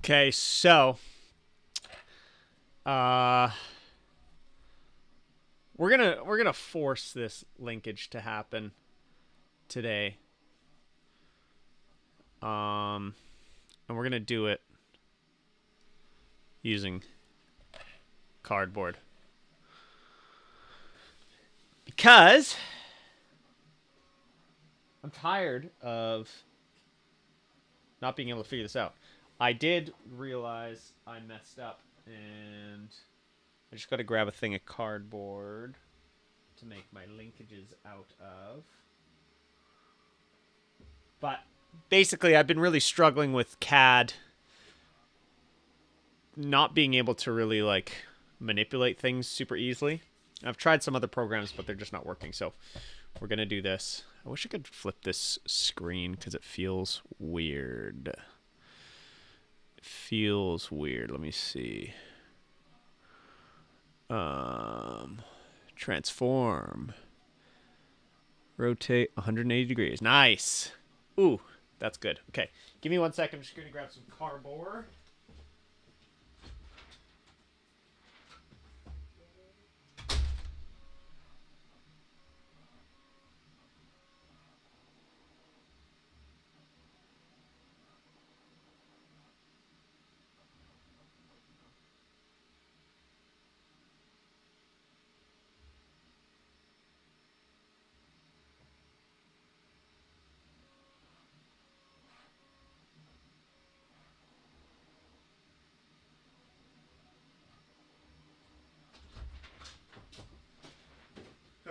Okay, so uh we're gonna force this linkage to happen today. And we're gonna do it using cardboard. Because I'm tired of not being able to figure this out. I did realize I messed up, and I just got to grab a thing of cardboard to make my linkages out of. But basically, I've been really struggling with CAD, not being able to really like manipulate things super easily. I've tried some other programs, but they're just not working. So we're going to do this. I wish I could flip this screen because it feels weird. It feels weird. Let me see. Transform. Rotate 180 degrees. Nice. Ooh, that's good. Okay, give me 1 second. I'm just going to grab some cardboard.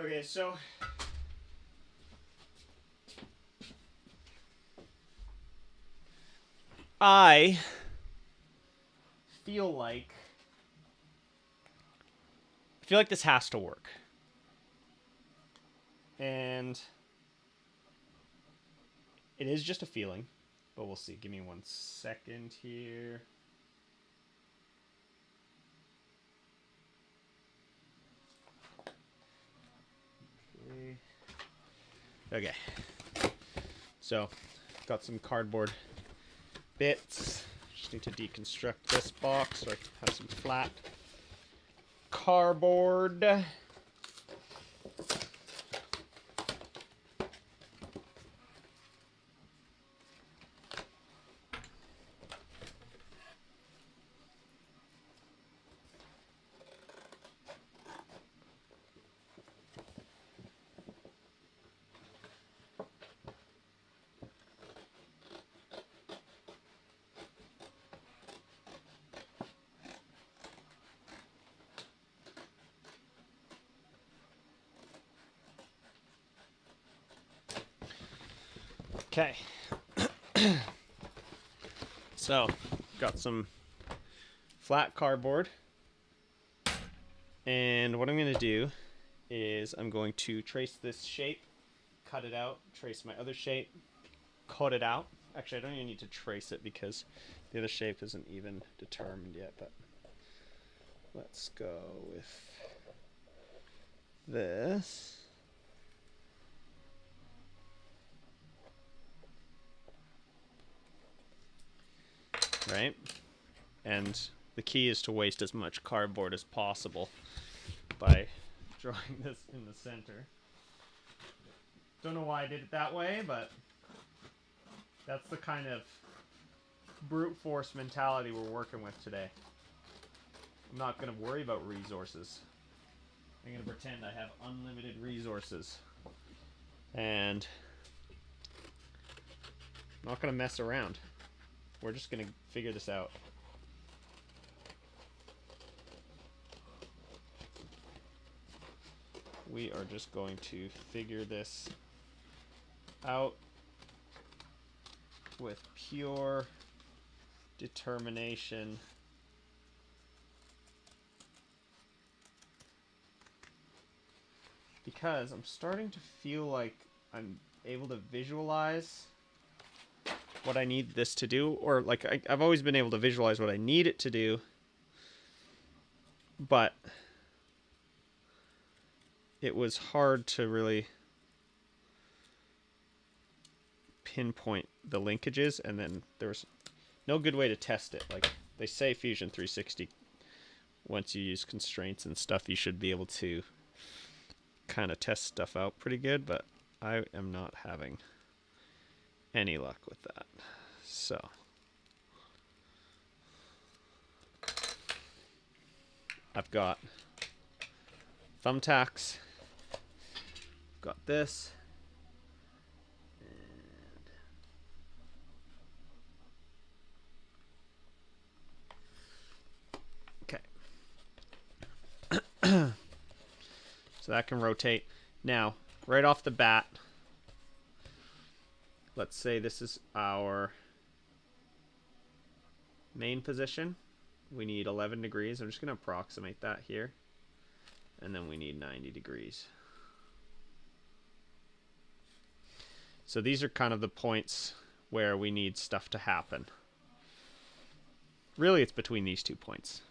Okay, so I feel like this has to work. And it is just a feeling, but we'll see. Give me 1 second here. Okay. So, got some cardboard bits. Just need to deconstruct this box so I can have some flat cardboard. Okay. So, got some flat cardboard. And what I'm going to do is I'm going to trace this shape, cut it out, trace my other shape, cut it out. Actually, I don't even need to trace it because the other shape isn't even determined yet, but let's go with this. Right? And the key is to waste as much cardboard as possible by drawing this in the center. Don't know why I did it that way, but that's the kind of brute force mentality we're working with today. I'm not going to worry about resources. I'm going to pretend I have unlimited resources. And I'm not going to mess around. We're just going to figure this out. We are just going to figure this out with pure determination. Because I'm starting to feel like I'm able to visualize what I need this to do, or like I've always been able to visualize what I need it to do, but it was hard to really pinpoint the linkages, and then there was no good way to test it. Like they say Fusion 360, once you use constraints and stuff, you should be able to kind of test stuff out pretty good, but I am not having any luck with that. So I've got thumbtacks, got this, so that can rotate. Now, right off the bat, let's say this is our main position. We need 11 degrees. I'm just going to approximate that here. And then we need 90 degrees. So these are kind of the points where we need stuff to happen. Really, it's between these 2 points.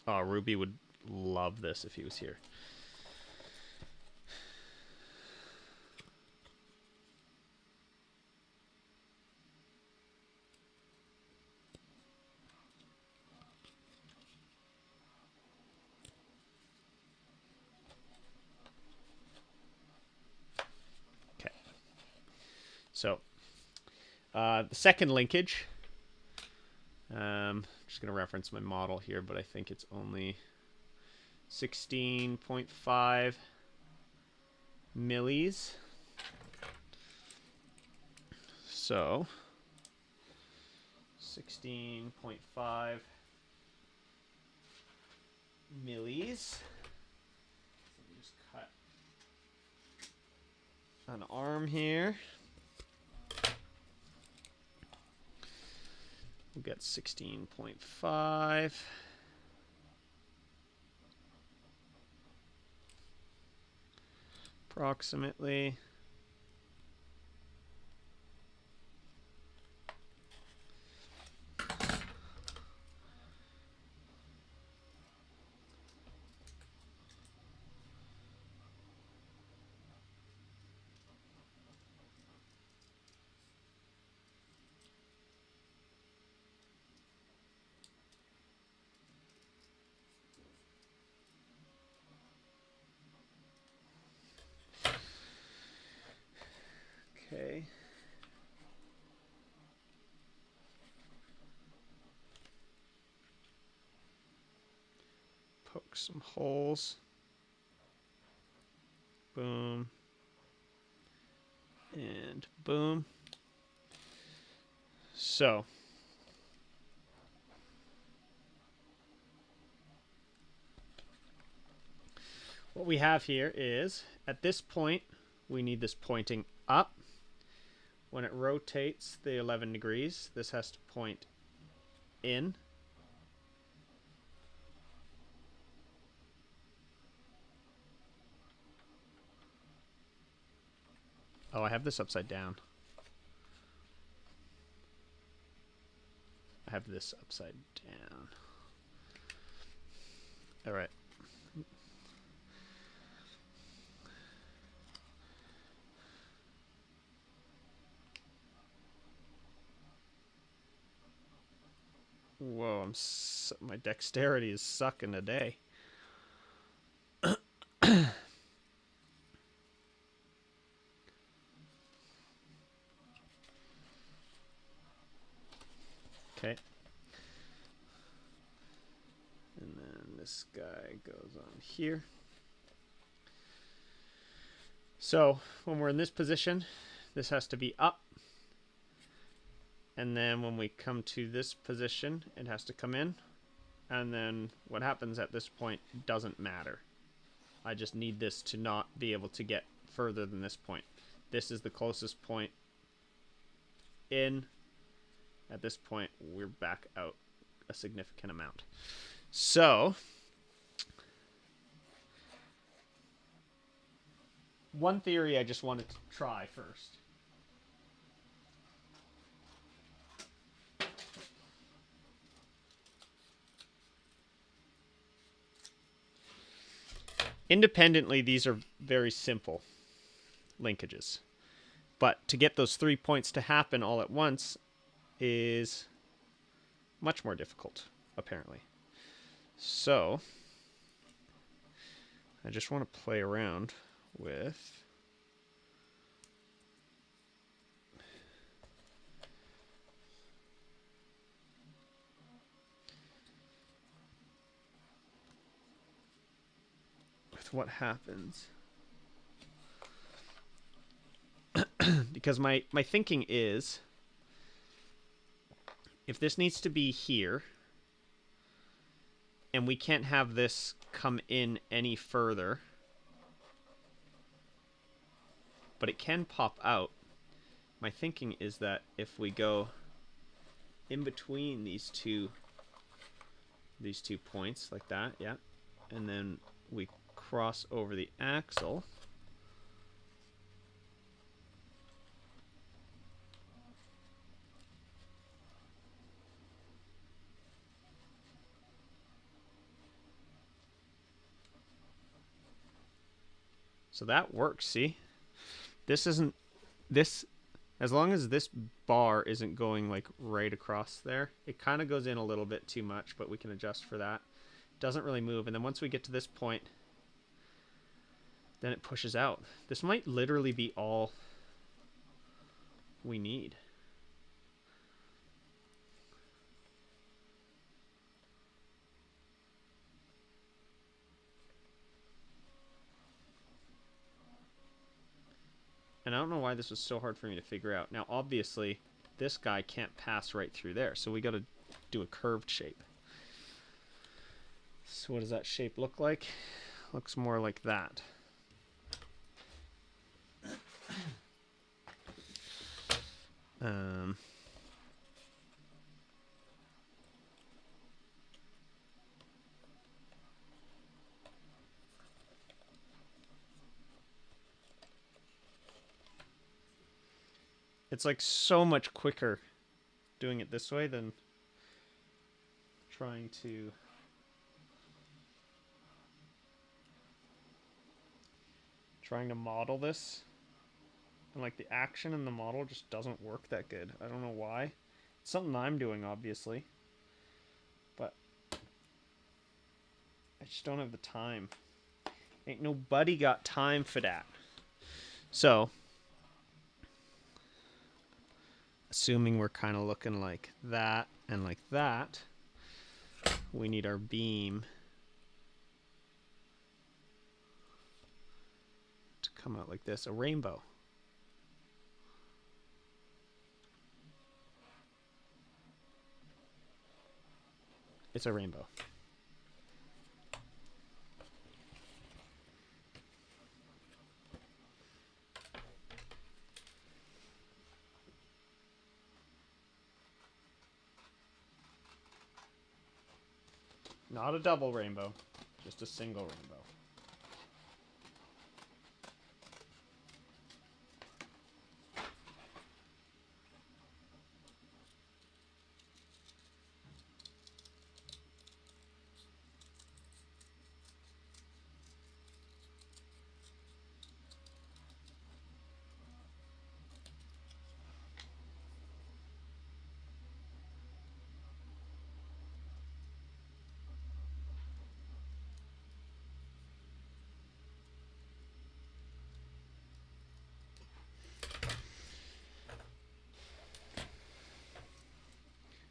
Oh, Ruby would love this if he was here. Okay. So, the second linkage. I'm just going to reference my model here, but I think it's only 16.5 millis. So 16.5 millis. Let me just cut an arm here. We'll get 16.5. Approximately. Okay. Poke some holes. Boom. And boom. So what we have here is, at this point, we need this pointing up. When it rotates the 11 degrees, this has to point in. Oh, I have this upside down. I have this upside down. All right. Whoa, my dexterity is sucking today. Okay. And then this guy goes on here. So when we're in this position, this has to be up. And then when we come to this position, it has to come in. And then what happens at this point doesn't matter. I just need this to not be able to get further than this point. This is the closest point in. At this point, we're back out a significant amount. So one theory I just wanted to try first. Independently, these are very simple linkages. But to get those 3 points to happen all at once is much more difficult, apparently. So I just want to play around with what happens. Because my thinking is, if this needs to be here, and we can't have this come in any further, but it can pop out, my thinking is that if we go in between these two points like that, yeah, and then we cross over the axle, so that works. See, this isn't this, as long as this bar isn't going like right across there. It kind of goes in a little bit too much, but we can adjust for that. Doesn't really move, and then once we get to this point, then it pushes out. This might literally be all we need. And I don't know why this was so hard for me to figure out. Now, obviously, this guy can't pass right through there, so we got to do a curved shape. So what does that shape look like? Looks more like that. It's like so much quicker doing it this way than trying to model this. And like the action in the model just doesn't work that good. I don't know why. It's something I'm doing, obviously, but I just don't have the time. Ain't nobody got time for that. So assuming we're kind of looking like that and like that, we need our beam to come out like this, a rainbow. It's a rainbow. Not a double rainbow, just a single rainbow.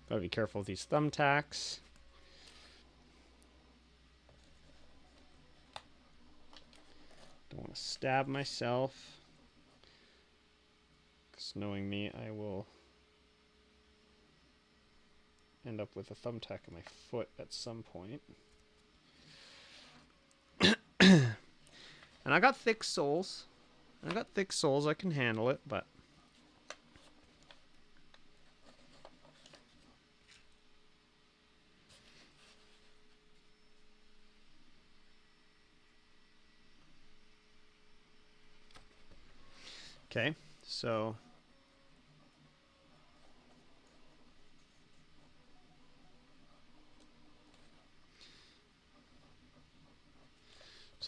Gotta be careful with these thumbtacks. Don't want to stab myself, because knowing me, I will end up with a thumbtack in my foot at some point. And I got thick soles. I can handle it, but okay, so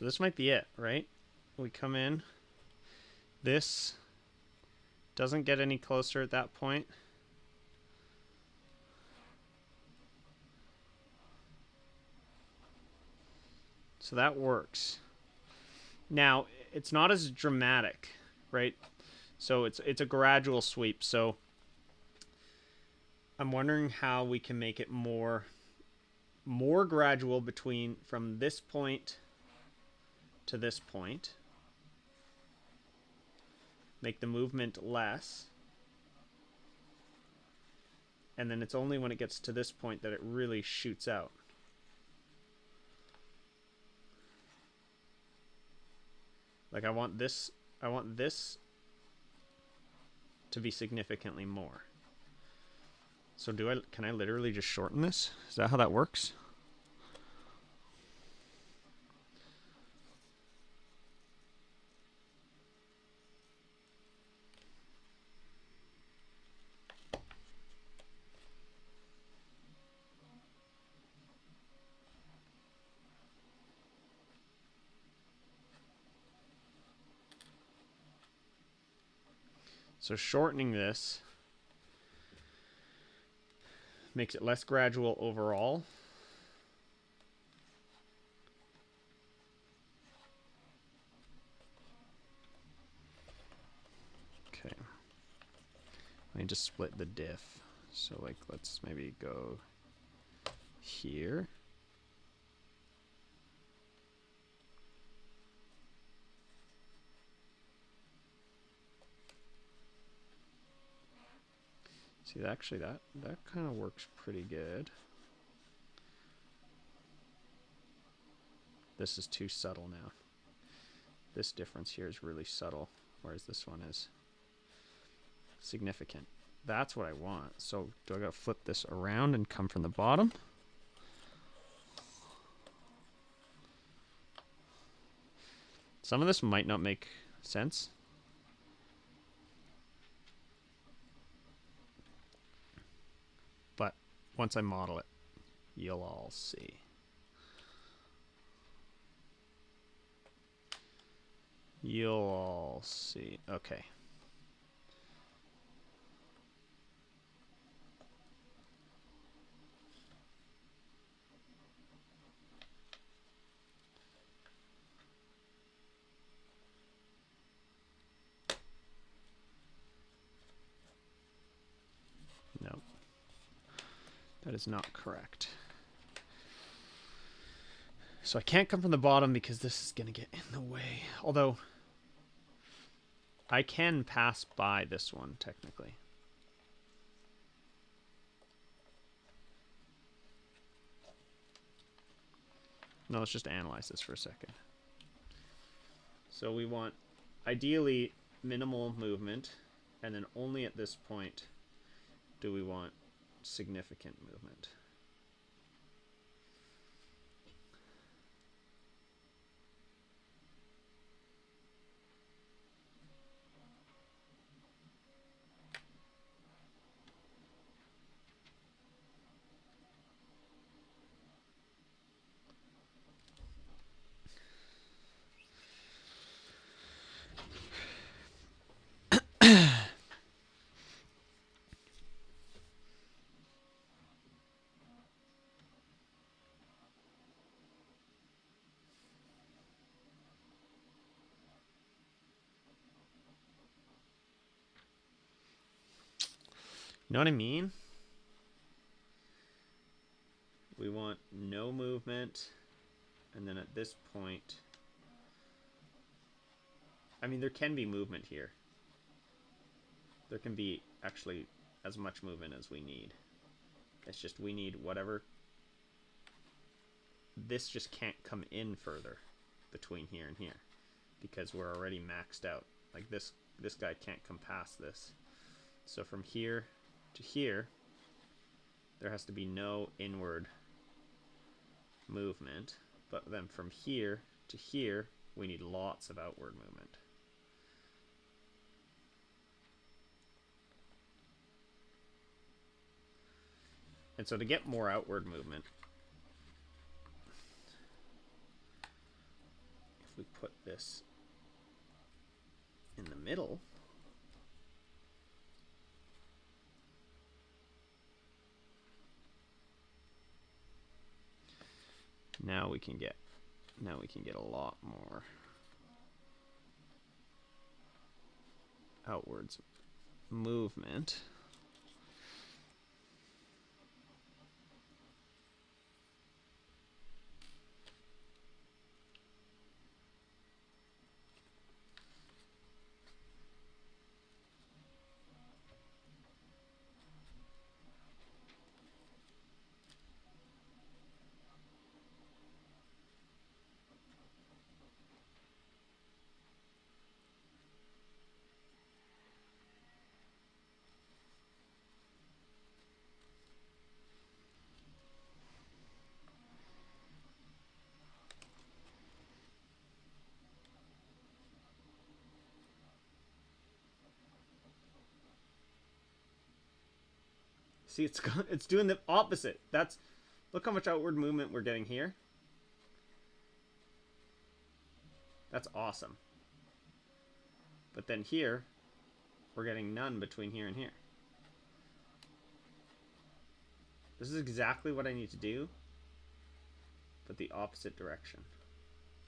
this might be it, right? We come in, this Doesn't get any closer at that point. So that works. Now, it's not as dramatic, right? So it's a gradual sweep. So I'm wondering how we can make it more gradual from this point to this point. Make the movement less. And then it's only when it gets to this point that it really shoots out. Like I want this to be significantly more. So can I literally just shorten this? Is that how that works? So shortening this makes it less gradual overall. Okay. Let me just split the diff. So like let's maybe go here. See, actually that kind of works pretty good. This is too subtle now. This difference here is really subtle, whereas this one is significant. That's what I want. So do I gotta flip this around and come from the bottom? Some of this might not make sense. But once I model it, you'll all see. You'll all see. Okay. No. That is not correct. So I can't come from the bottom because this is going to get in the way. Although I can pass by this one technically. No, let's just analyze this for a second. So we want ideally minimal movement, and then only at this point do we want significant movement. You know what I mean? We want no movement, and then at this point, I mean, there can be movement here. There can be actually as much movement as we need. It's just we need whatever. This just can't come in further between here and here because we're already maxed out. Like this guy can't come past this. So from here to here, there has to be no inward movement. But then from here to here, we need lots of outward movement. And so to get more outward movement, if we put this in the middle, Now we can get a lot more outwards movement. See, it's doing the opposite. Look how much outward movement we're getting here. That's awesome. But then here, we're getting none between here and here. This is exactly what I need to do, but the opposite direction.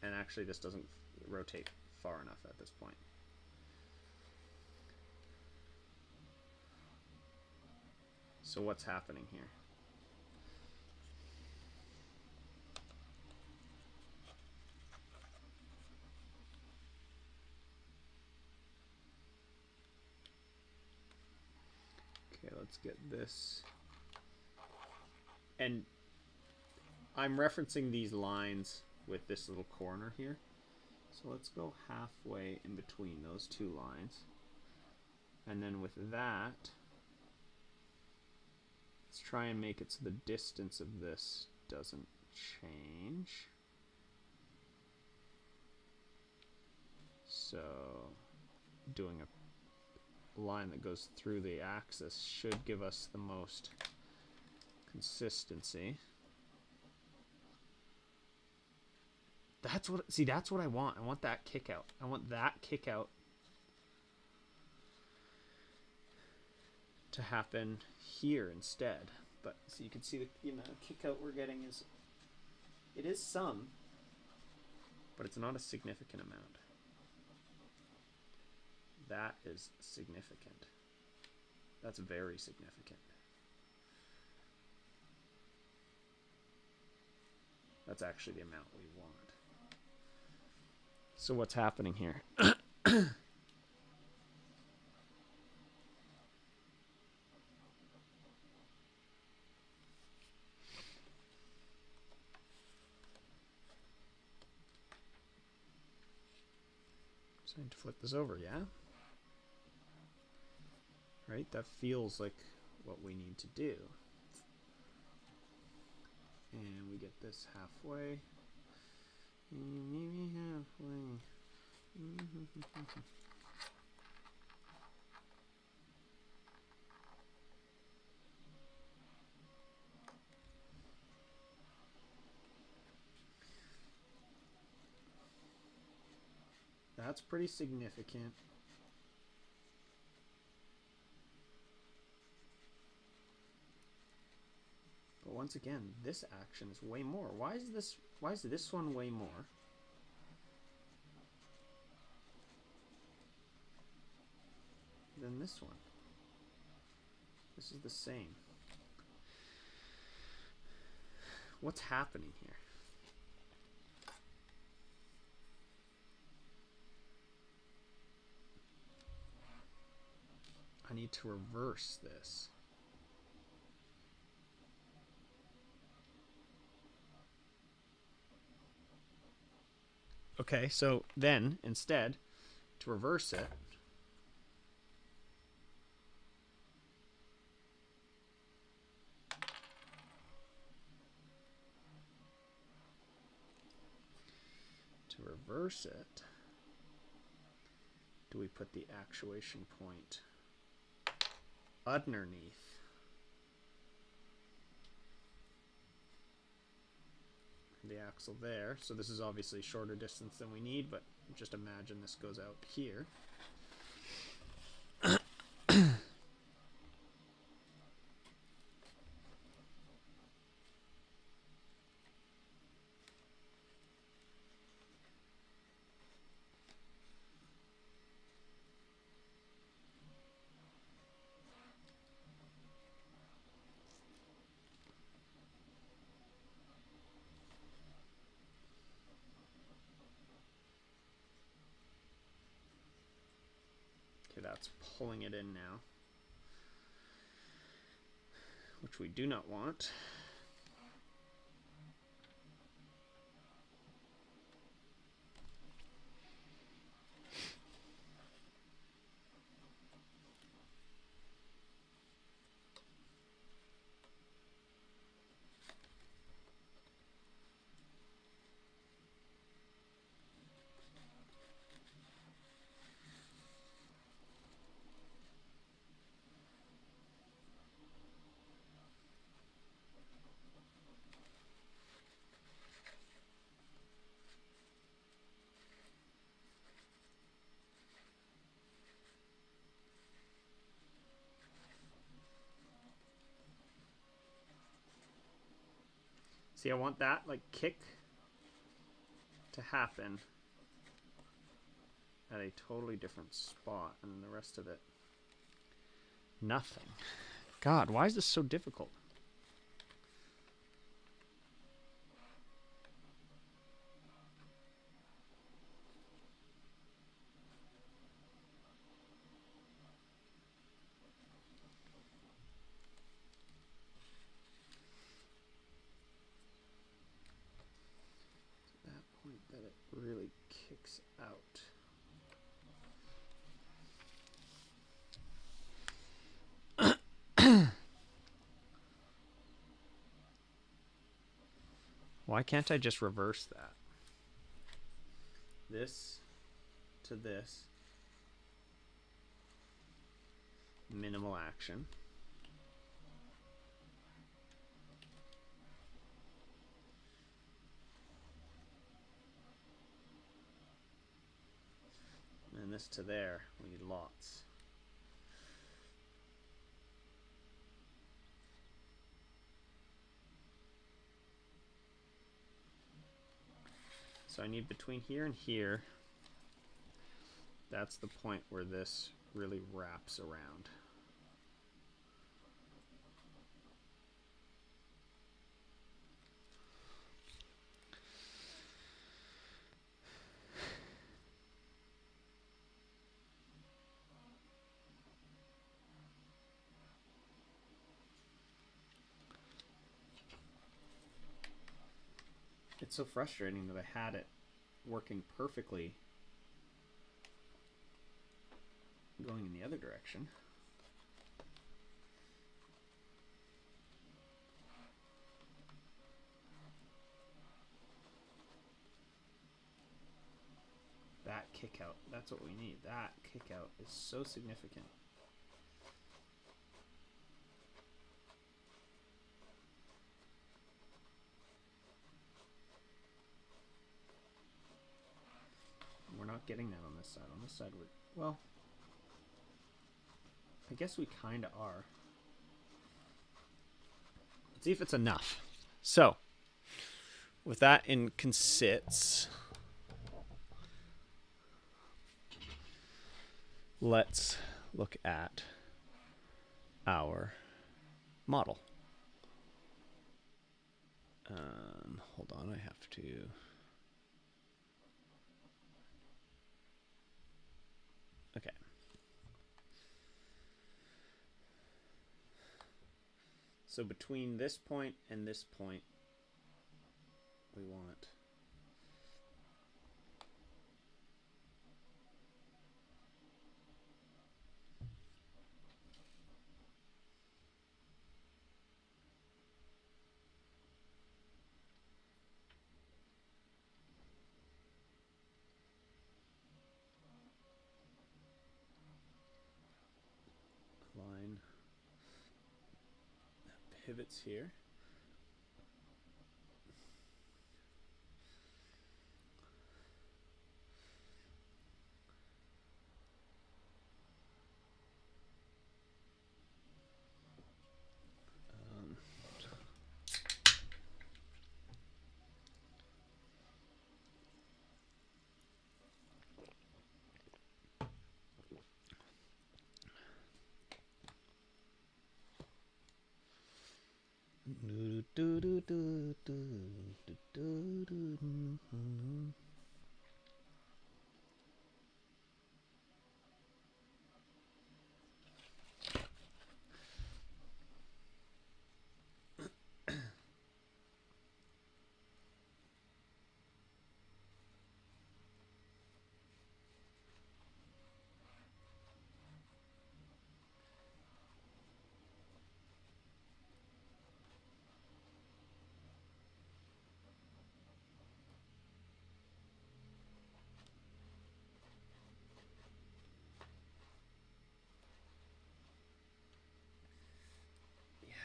And actually, this doesn't rotate far enough at this point. So what's happening here? Okay, let's get this. And I'm referencing these lines with this little corner here. So let's go halfway in between those two lines. And then with that, let's try and make it so the distance of this doesn't change. So doing a line that goes through the axis should give us the most consistency. That's what I want. I want that kick out. I want that kick out to happen here instead. But so you can see the amount of kick out we're getting it is some, but it's not a significant amount. That is significant. That's very significant. That's actually the amount we want. So what's happening here? So I need to flip this over, yeah? Right? That feels like what we need to do. And we get this halfway. Maybe halfway. That's pretty significant. But once again, this action is way more. Why is this one way more? Than this one. This is the same. What's happening here? I need to reverse this. Okay, so then instead, to reverse it, do we put the actuation point underneath the axle there? So this is obviously shorter distance than we need, but just imagine this goes out here. that's pulling it in now, which we do not want. See, I want that like kick to happen at a totally different spot, and then the rest of it, nothing. God, why is this so difficult? That point that it really kicks out. Why can't I just reverse that? This to this. Minimal action. And this to there. We need lots. So I need between here and here. That's the point where this really wraps around. It's so frustrating that I had it working perfectly going in the other direction. That kick out, that's what we need. That kick out is so significant. We're not getting that on this side. On this side, we're, well, I guess we kind of are. Let's see if it's enough. So, with that in consits, let's look at our model. Hold on, I have to... Okay. So between this point and this point, we want a line that pivots here.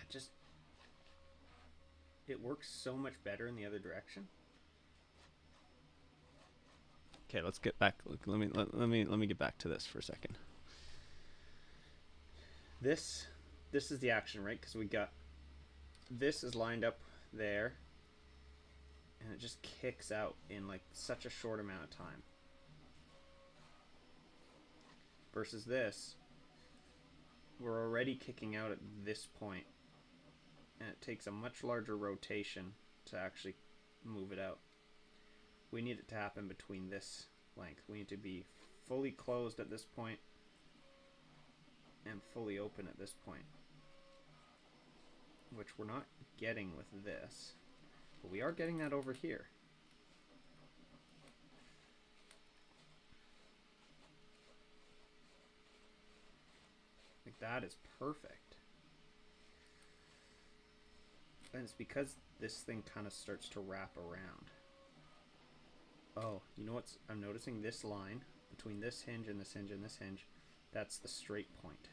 just it works so much better in the other direction. Okay, let's get back. Let me get back to this for a second. This is the action, right? Because we got this is lined up there, and it just kicks out in like such a short amount of time. Versus this, we're already kicking out at this point, and it takes a much larger rotation to actually move it out. We need it to happen between this length. We need to be fully closed at this point and fully open at this point, which we're not getting with this, but we are getting that over here. Like, that is perfect. And it's because this thing kind of starts to wrap around. Oh, you know what's, I'm noticing this line between this hinge and this hinge and this hinge, that's the straight point.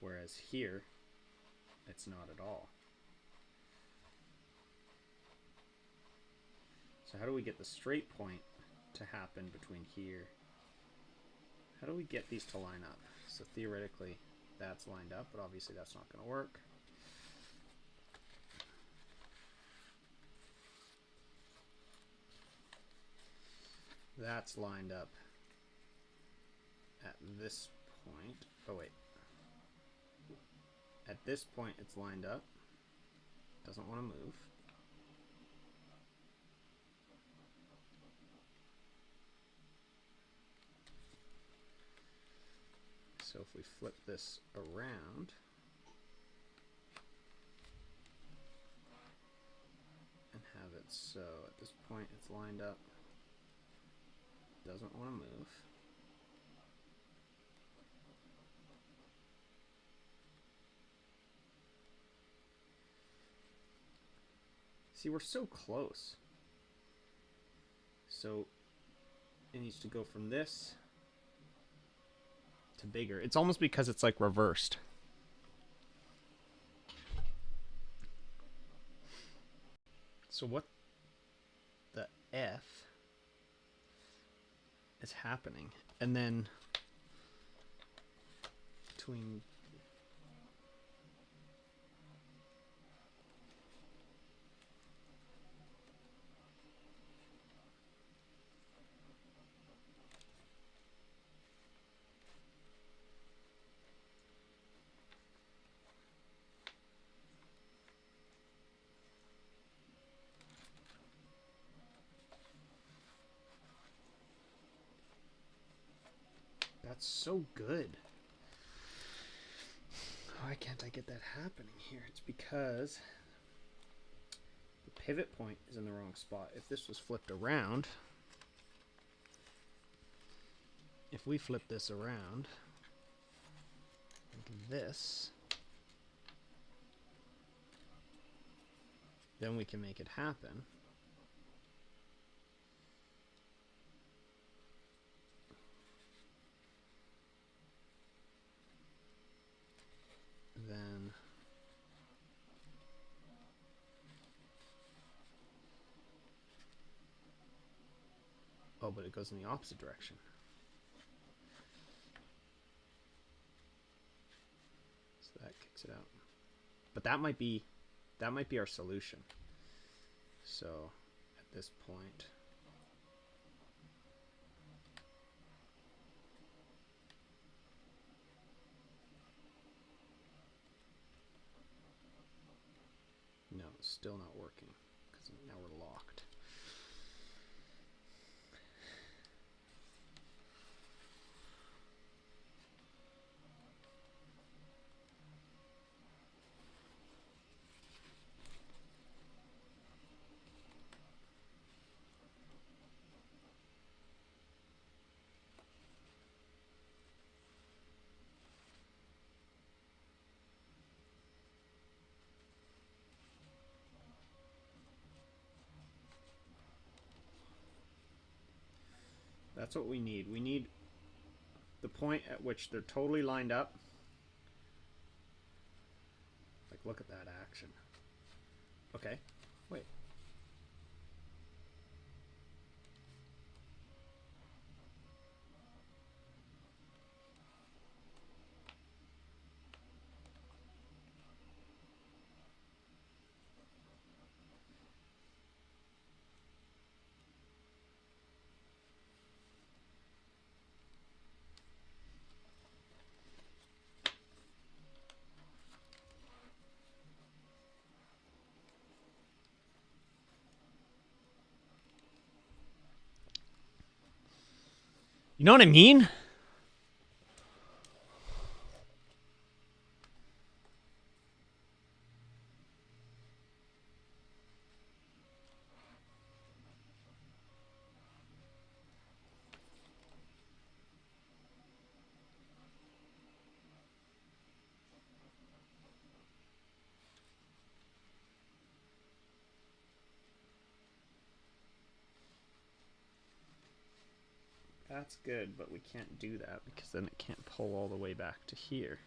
Whereas here, it's not at all. So how do we get the straight point to happen between here? How do we get these to line up? So theoretically, that's lined up, but obviously that's not going to work. That's lined up at this point. Oh wait. At this point it's lined up. Doesn't want to move. So if we flip this around and have it so at this point it's lined up, doesn't want to move. See, we're so close. So it needs to go from this to bigger. It's almost because it's like reversed. So what the F is happening? And then between that's so good. Why can't I get that happening here? It's because the pivot point is in the wrong spot. If this was flipped around, if we flip this around like this, then we can make it happen. Then oh, but it goes in the opposite direction. So that kicks it out. But that might be our solution. So at this point, no, it's still not working because now we're locked. That's what we need. We need the point at which they're totally lined up look at that action. Okay, wait. You know what I mean? That's good, but we can't do that because then it can't pull all the way back to here.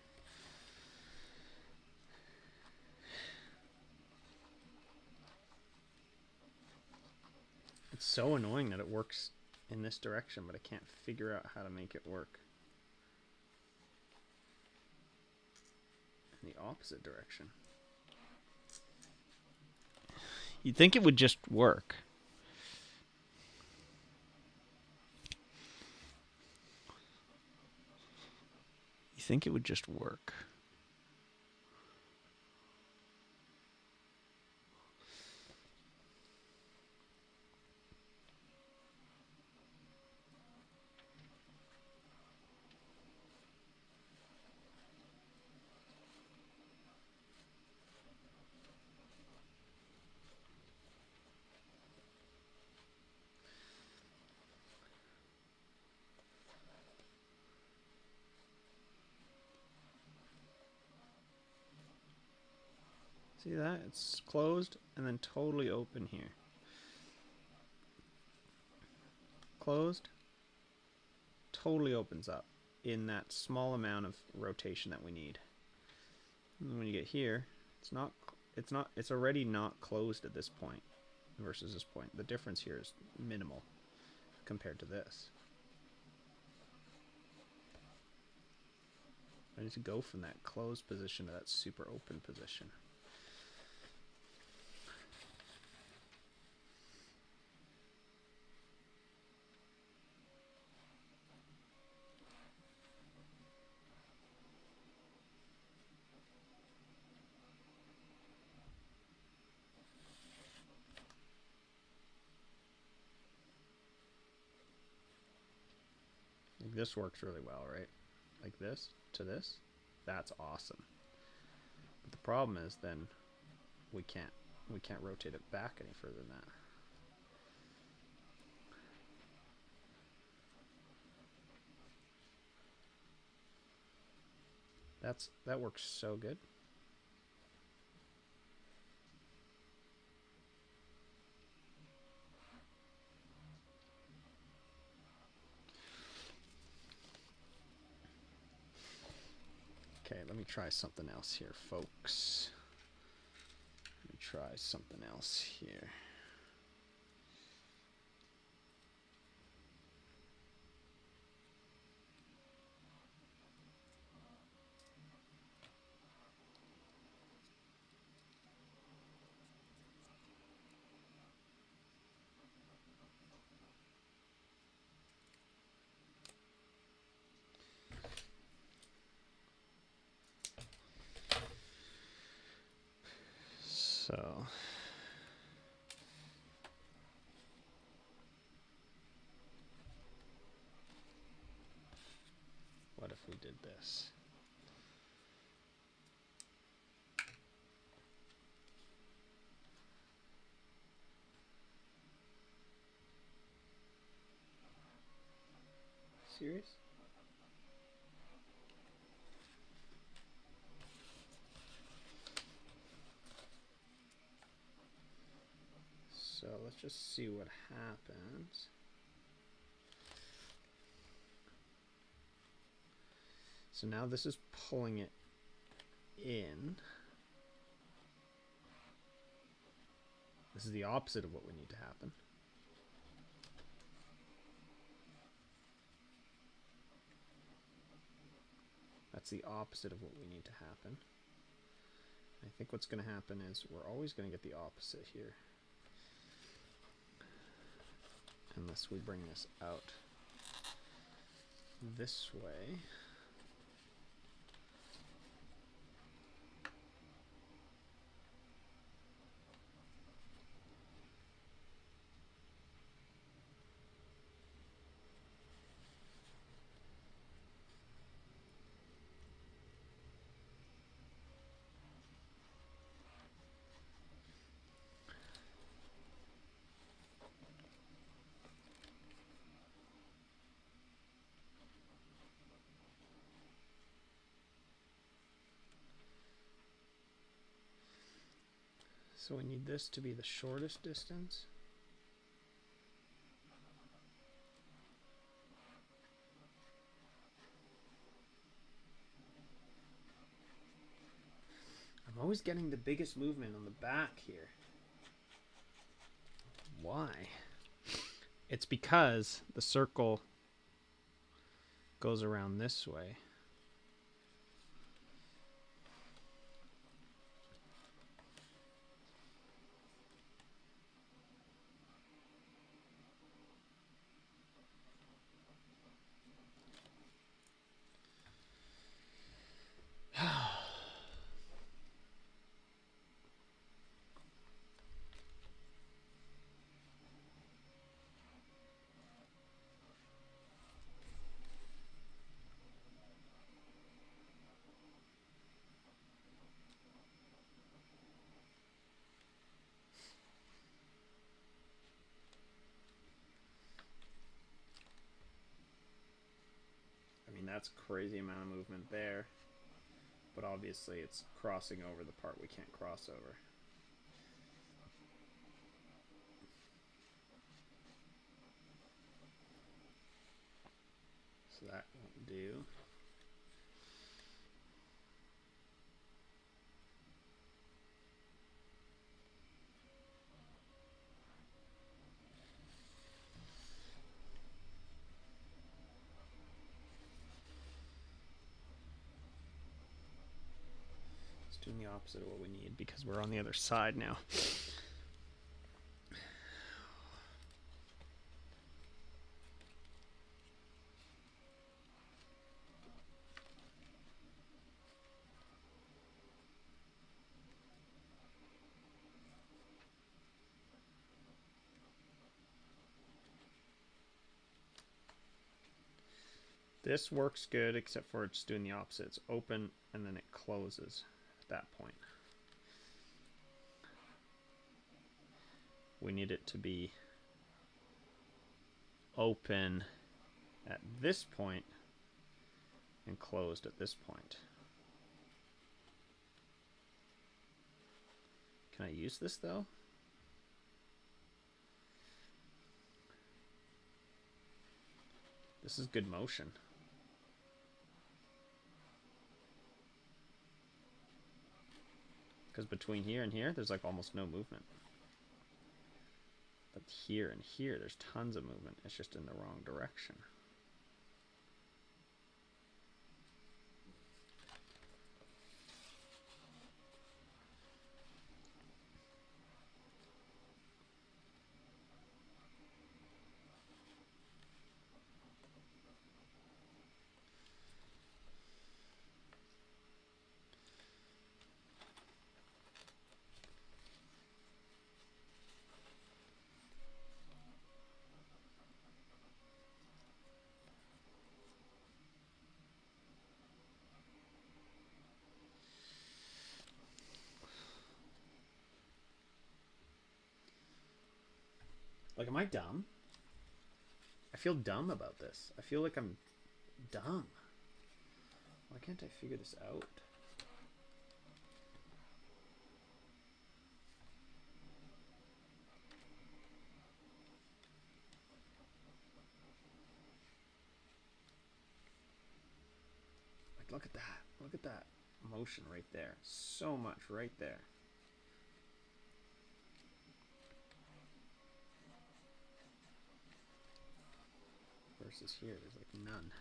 It's so annoying that it works in this direction, but I can't figure out how to make it work in the opposite direction. You'd think it would just work. You think it would just work. See that? It's closed and then totally open here. Closed, totally opens up in that small amount of rotation that we need. And when you get here, it's already not closed at this point versus this point. The difference here is minimal compared to this. I need to go from that closed position to that super open position. Like this works really well, right? Like this to this, that's awesome. But the problem is then we can't rotate it back any further than that. That works so good. Okay, let me try something else here, folks. Let me try something else here. So what if we did this? Serious? So let's just see what happens. So now this is pulling it in. This is the opposite of what we need to happen. That's the opposite of what we need to happen. I think what's going to happen is we're always going to get the opposite here. Unless we bring this out this way. So we need this to be the shortest distance. I'm always getting the biggest movement on the back here. Why? It's because the circle goes around this way. I mean, that's a crazy amount of movement there. But obviously it's crossing over the part we can't cross over. So that won't do. It's doing the opposite of what we need because we're on the other side now. This works good, except for it's doing the opposite. It's open, and then it closes at that point. We need it to be open at this point and closed at this point. Can I use this, though? This is good motion. Because between here and here, there's like almost no movement. But here and here, there's tons of movement. It's just in the wrong direction. Like, am I dumb? I feel dumb about this. I feel like I'm dumb. Why can't I figure this out? Like, look at that. Look at that motion right there. So much right there. versus here, there's like none.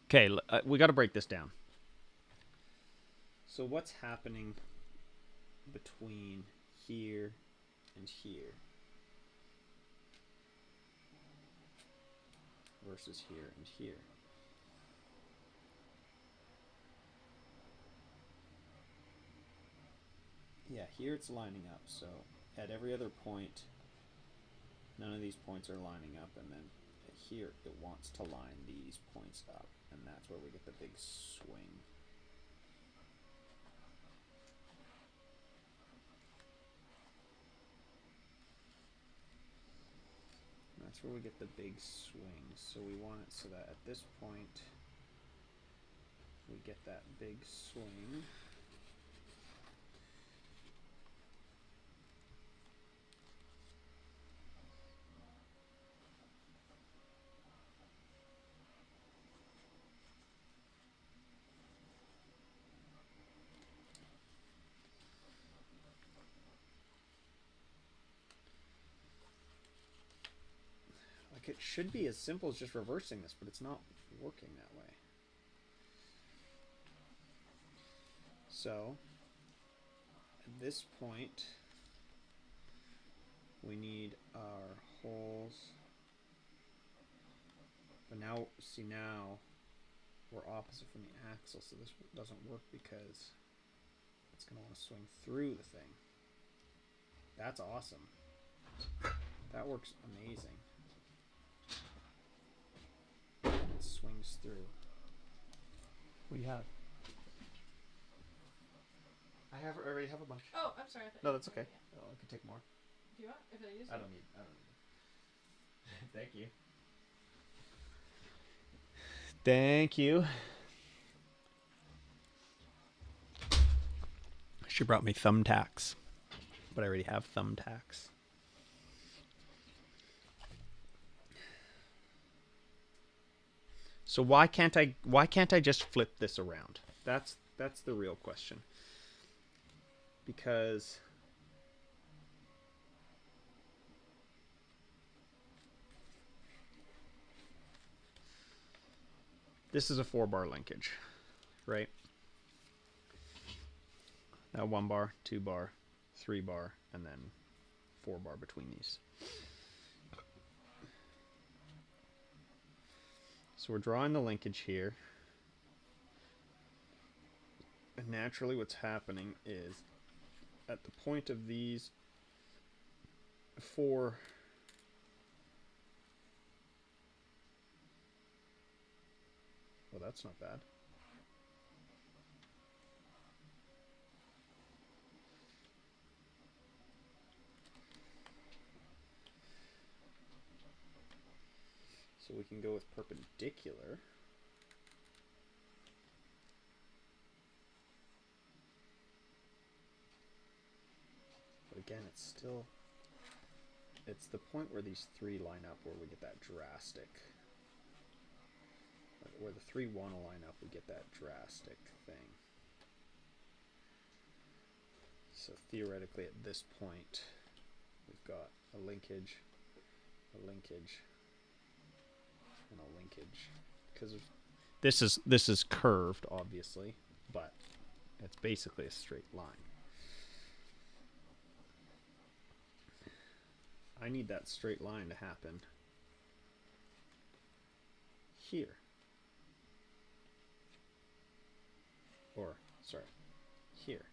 Okay, we got to break this down. So what's happening between here and here versus here and here? Yeah, here it's lining up, so at every other point, none of these points are lining up, and then here it wants to line these points up, and that's where we get the big swing. That's where we get the big swing. So we want it so that at this point we get that big swing. Like, it should be as simple as just reversing this, but it's not working that way. So at this point we need our holes. But now, see, now we're opposite from the axle, so this doesn't work because it's going to want to swing through the thing. That's awesome. That works amazing. It swings through. What do you have? I already have a bunch. Oh, I'm sorry. No, that's okay. Yeah. Oh, I can take more. Do you want? If I use it? I don't need it. Thank you. Thank you. She brought me thumbtacks, but I already have thumbtacks. So why can't I just flip this around? That's the real question. Because this is a 4-bar linkage, right? Now 1 bar, 2 bar, 3 bar, and then 4 bar between these. So we're drawing the linkage here. And naturally what's happening is at the point of these 4 well, that's not bad. So we can go with perpendicular. But again, it's the point where these 3 line up where we get that drastic. Where the 3 want to line up, we get that drastic thing. So theoretically at this point, we've got a linkage, and a linkage. Because this is curved, obviously, but it's basically a straight line. I need that straight line to happen here. Or, sorry, here.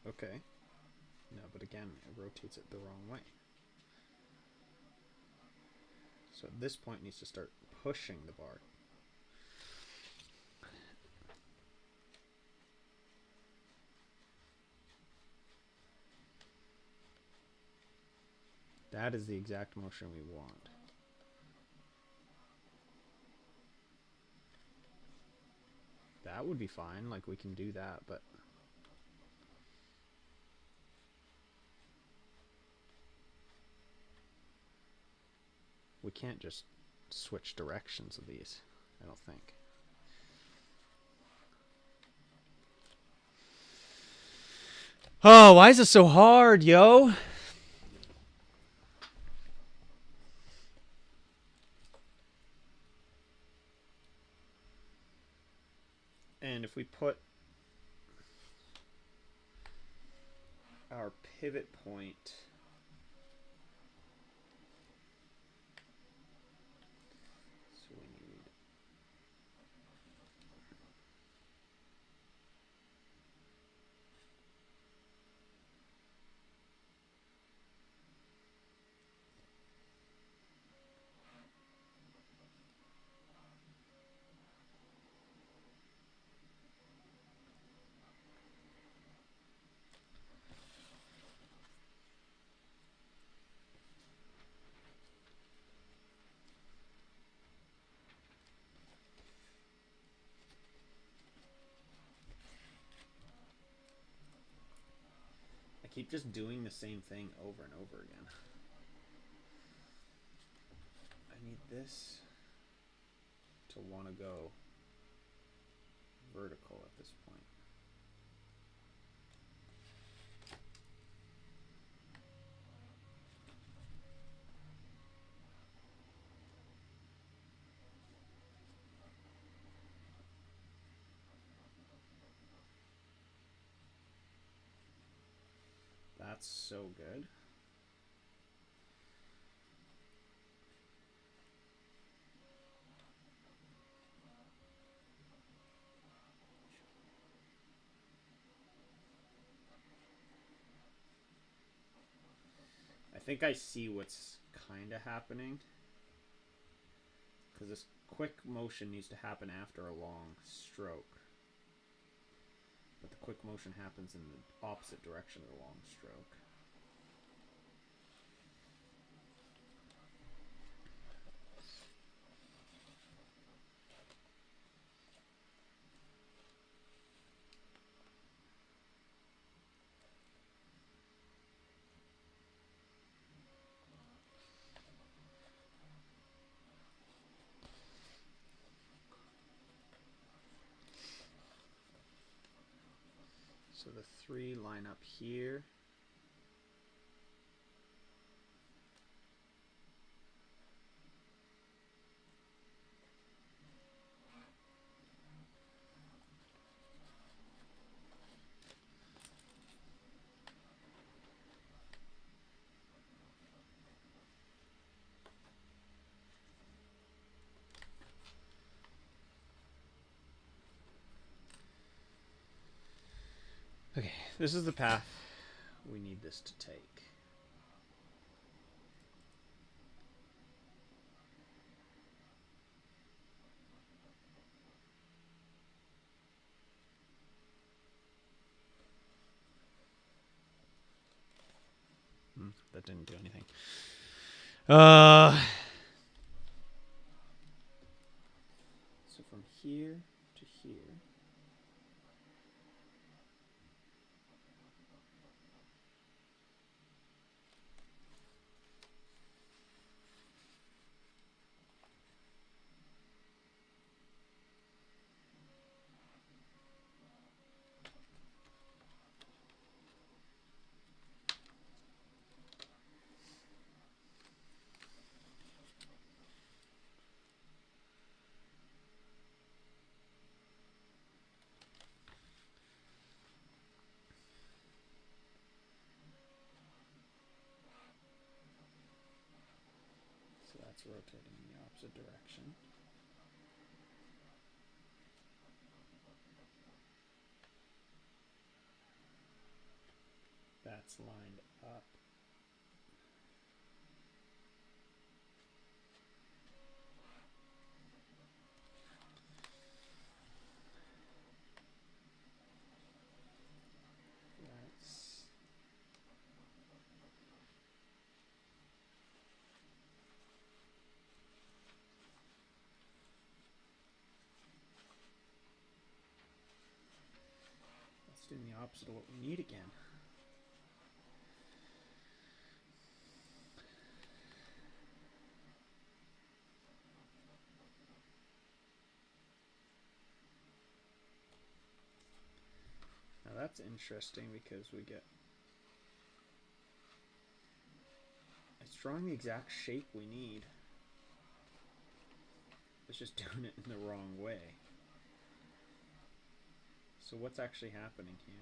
Okay. No, but again, it rotates it the wrong way. So at this point, it needs to start pushing the bar. That is the exact motion we want. That would be fine, like we can do that, but we can't just switch directions of these, I don't think. Oh, why is this so hard, yo? And if we put our pivot point so we need I keep just doing the same thing over and over again. I need this to want to go vertical at this point. That's so good. I think I see what's kind of happening. Because this quick motion needs to happen after a long stroke. But the quick motion happens in the opposite direction of the long stroke. So the 3 line up here. Okay, this is the path we need this to take. That didn't do anything. So from here to here. That's rotating in the opposite direction. That's lined up. That's doing the opposite of what we need again. that's interesting because we get... It's drawing the exact shape we need. It's just doing it in the wrong way. So what's actually happening here?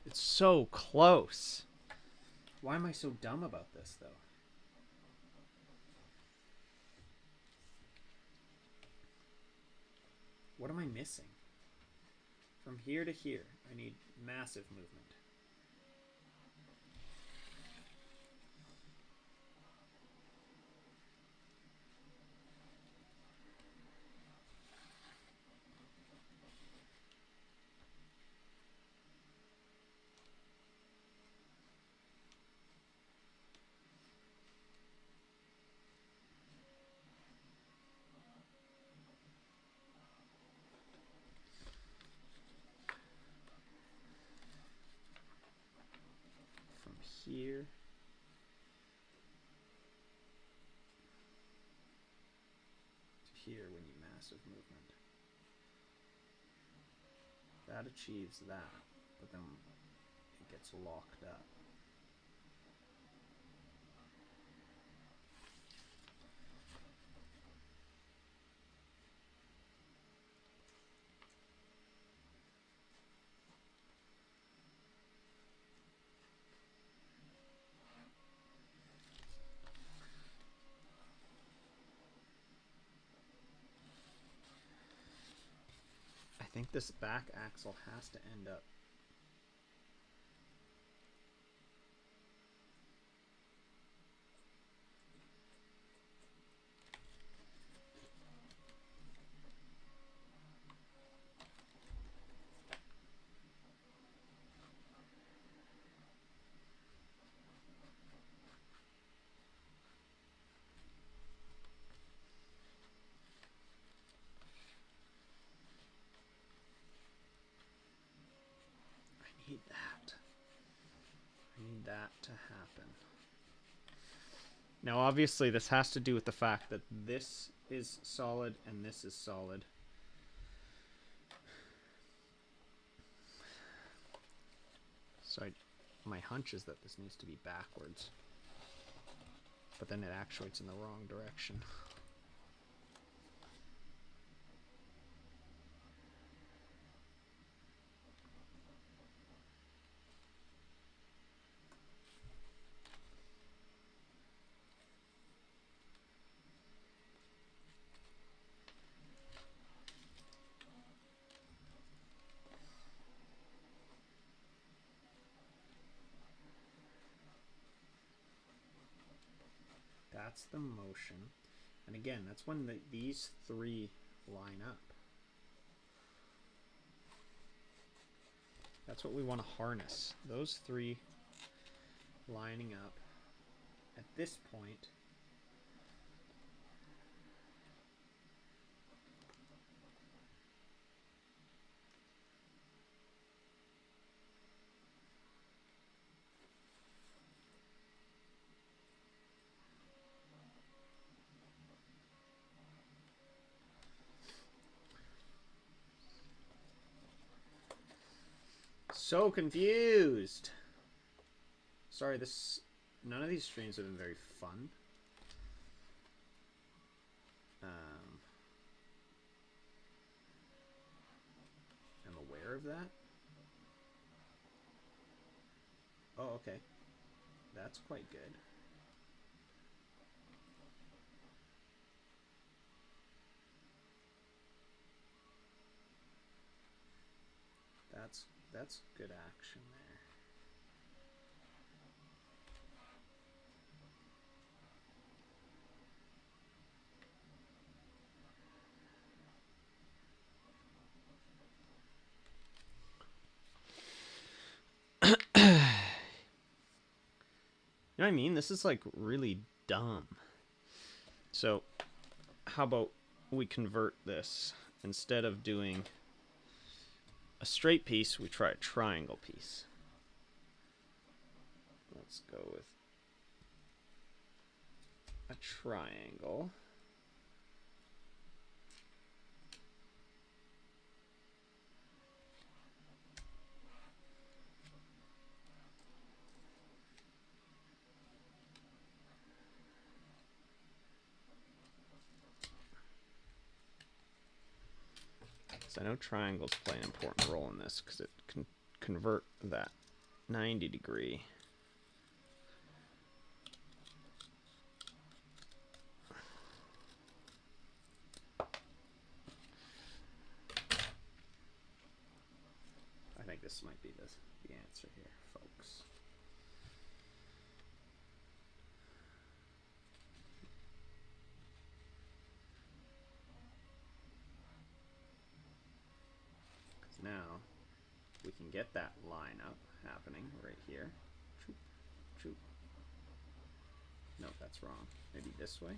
It's so close. Why am I so dumb about this, though? What am I missing? From here to here, I need massive movement. Here. To here, we need massive movement. That achieves that, but then it gets locked up. I think this back axle has to end up. I need that to happen. Now, obviously, this has to do with the fact that this is solid and this is solid. So my hunch is that this needs to be backwards. But then it actuates in the wrong direction. That's the motion. And again, that's when these three line up. That's what we want to harness. Those three lining up at this point. So confused. Sorry, none of these streams have been very fun. I'm aware of that. Oh, okay. That's quite good. That's good action there. You know what I mean? This is like really dumb. So how about we convert this? Instead of doing a straight piece, we try a triangle piece. let's go with a triangle. So I know triangles play an important role in this because it can convert that 90-degree I think this might be the answer here, folks. Because now we can get that line up happening right here. Choop, choop. No, that's wrong. Maybe this way.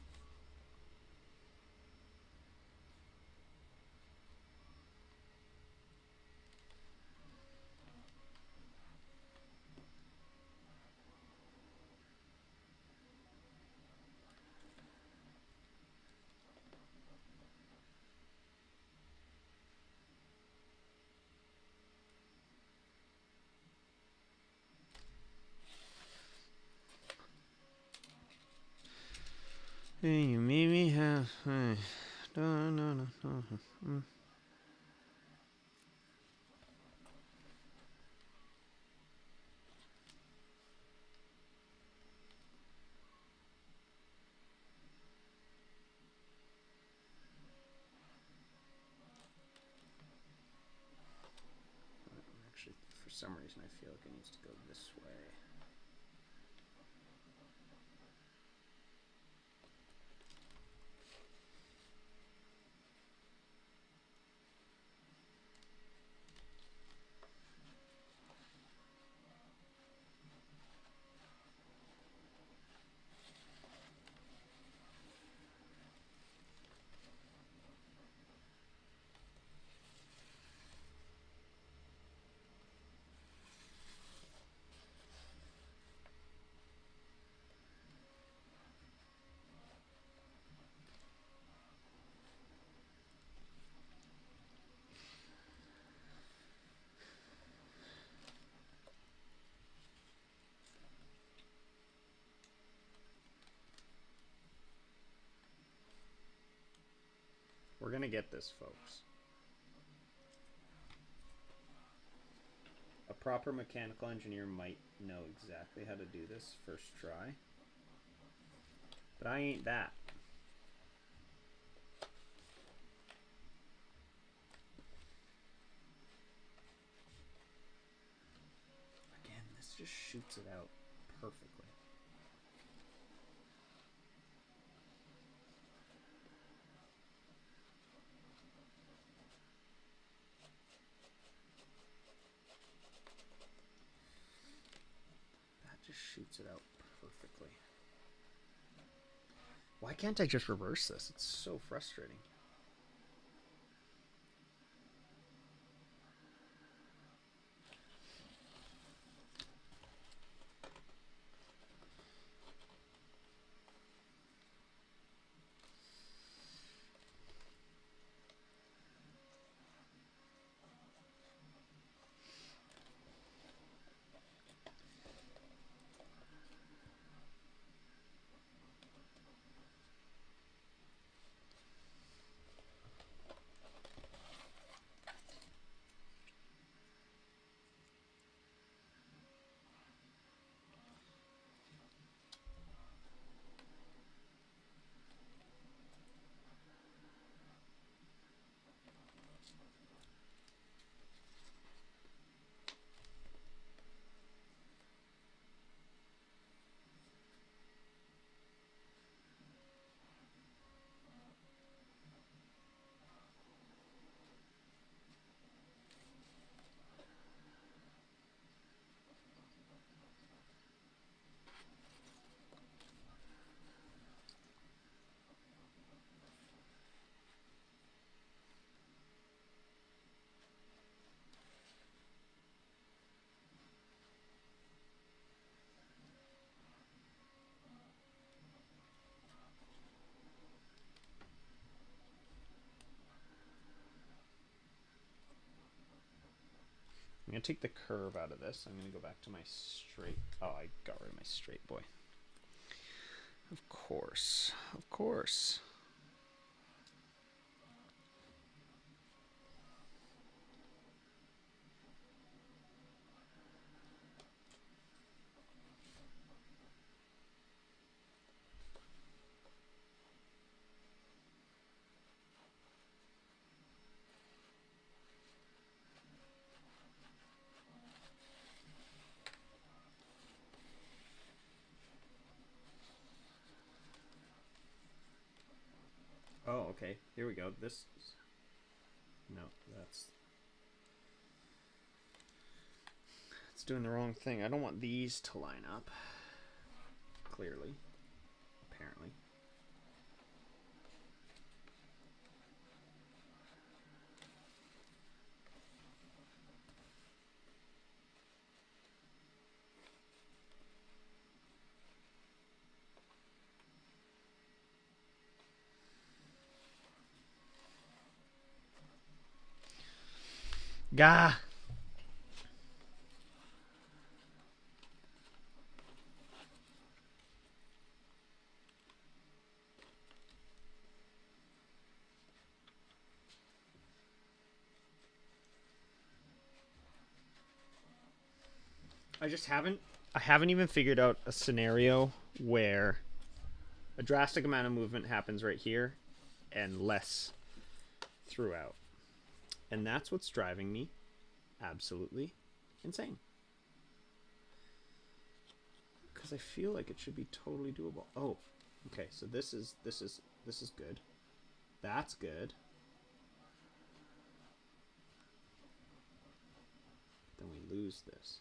Hey, you made me have. No, no, no, no. Actually, for some reason, I feel like it needs to go this way. We're gonna get this, folks. A proper mechanical engineer might know exactly how to do this first try, but I ain't that. Again, this just shoots it out perfectly. Just shoots it out perfectly. Why can't I just reverse this? It's so frustrating. I'm going to take the curve out of this. I'm going to go back to my straight. Oh, I got rid of my straight boy. Of course. Of course. Oh, okay. Here we go. This. No, that's. It's doing the wrong thing. I don't want these to line up. Clearly. Apparently. Gah! I haven't even figured out a scenario where a drastic amount of movement happens right here and less throughout. And that's what's driving me absolutely insane. Because I feel like it should be totally doable. Oh, okay. So this is good. That's good. Then we lose this.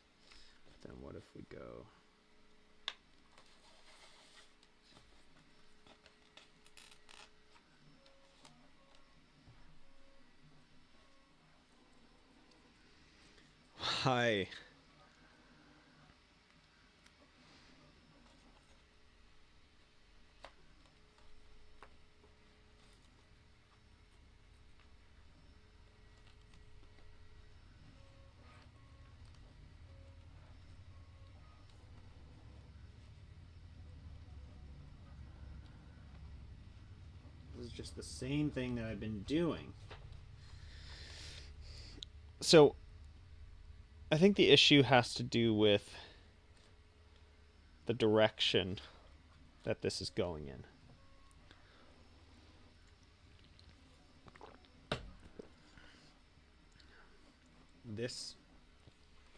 Then what if we go? Hi. This is just the same thing that I've been doing. So I think the issue has to do with the direction that this is going in. This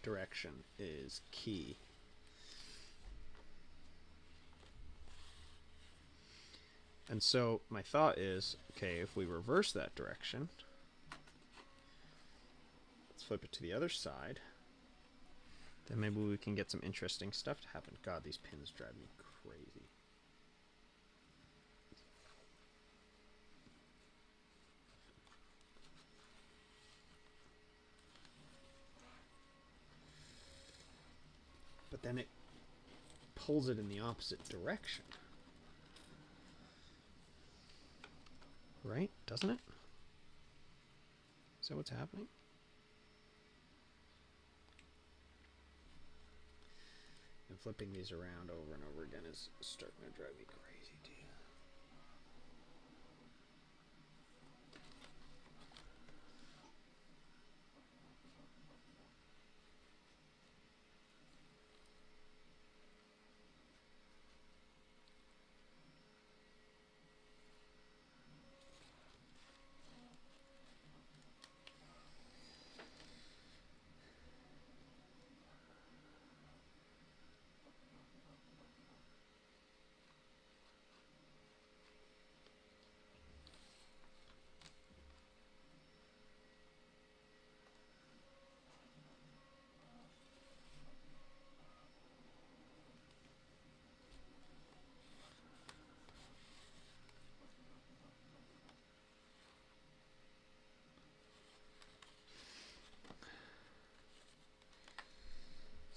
direction is key. And so my thought is, okay, if we reverse that direction, let's flip it to the other side, then maybe we can get some interesting stuff to happen. God, these pins drive me crazy. But then it pulls it in the opposite direction. Right? Doesn't it? Is that what's happening? And flipping these around over and over again is starting to drive me crazy too.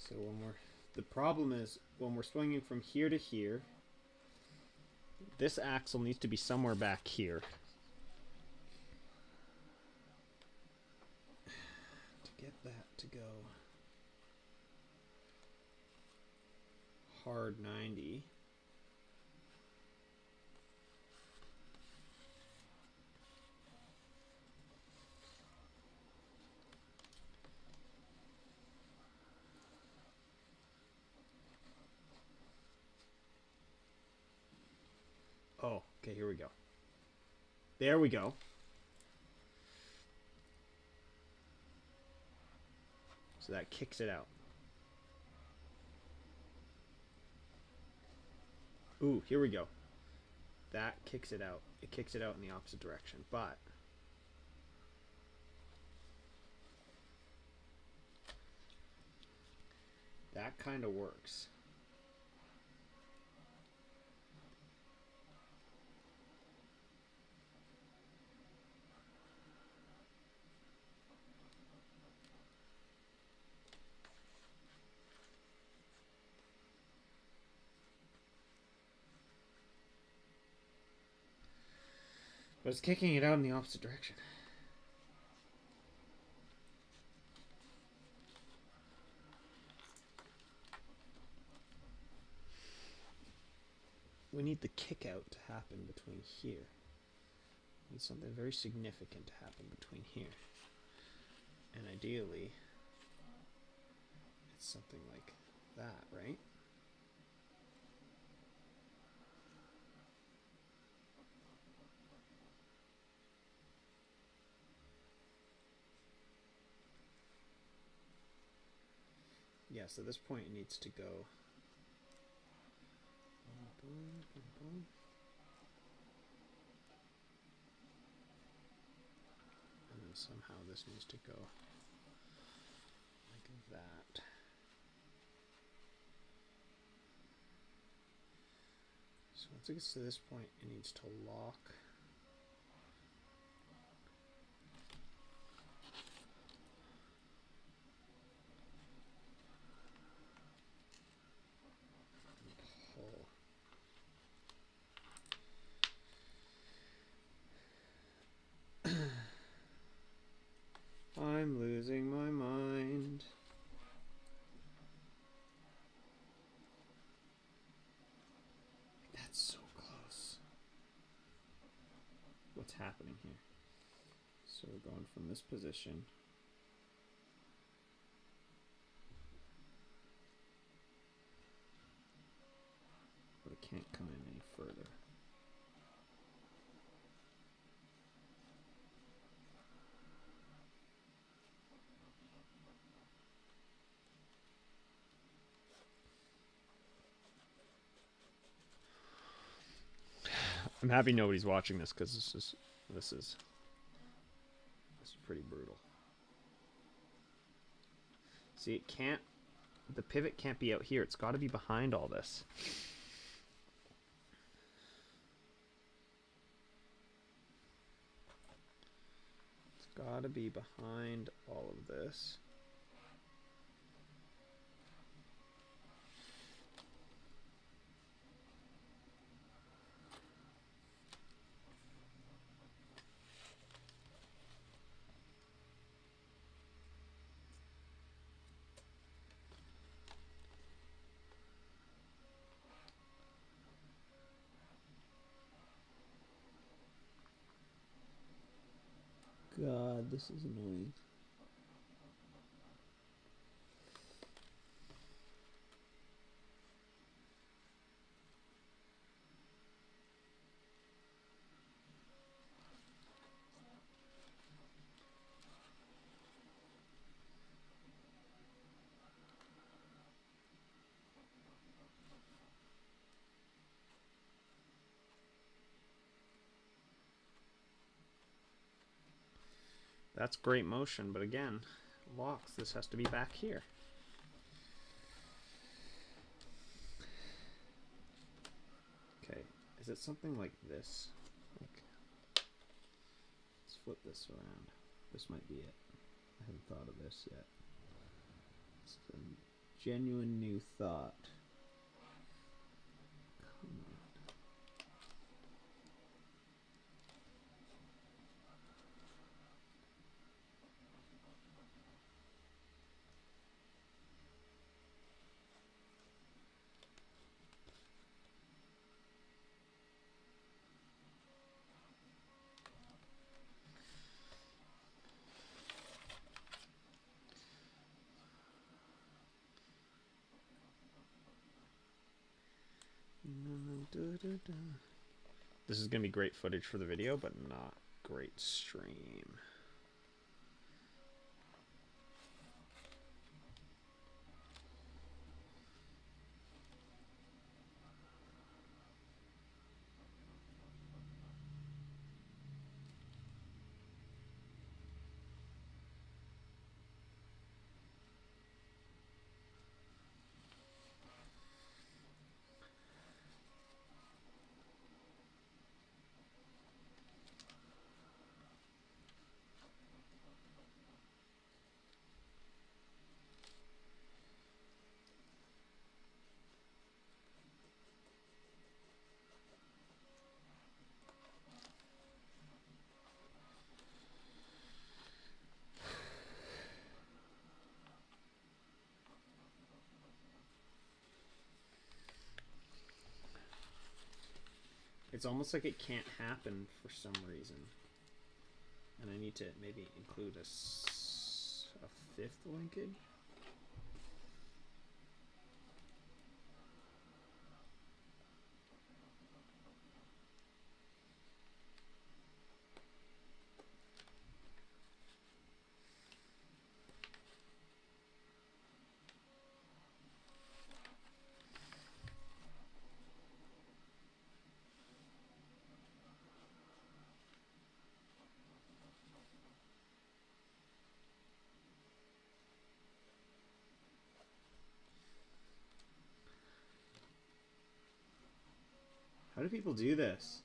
So the problem is when we're swinging from here to here, this axle needs to be somewhere back here. To get that to go. hard 90. Oh, okay, here we go. There we go. So that kicks it out. Ooh, here we go. That kicks it out. It kicks it out in the opposite direction, but that kind of works. But it's kicking it out in the opposite direction. We need the kick out to happen between here. We need something very significant to happen between here. And ideally, it's something like that, right? Yeah, so this point needs to go. And then somehow this needs to go like that. So once it gets to this point, it needs to lock. I'm losing my mind. That's so close. What's happening here? So we're going from this position. But it can't come in any further. I'm happy nobody's watching this because this is pretty brutal. See, it can't. The pivot can't be out here. It's got to be behind all this. It's got to be behind all of this. God, this is annoying. That's great motion, but again, locks. This has to be back here. Okay, is it something like this? Like, let's flip this around. This might be it. I haven't thought of this yet. It's a genuine new thought. Come on. This is going to be great footage for the video, but not great stream. It's almost like it can't happen for some reason. And I need to maybe include a fifth linkage. How do people do this?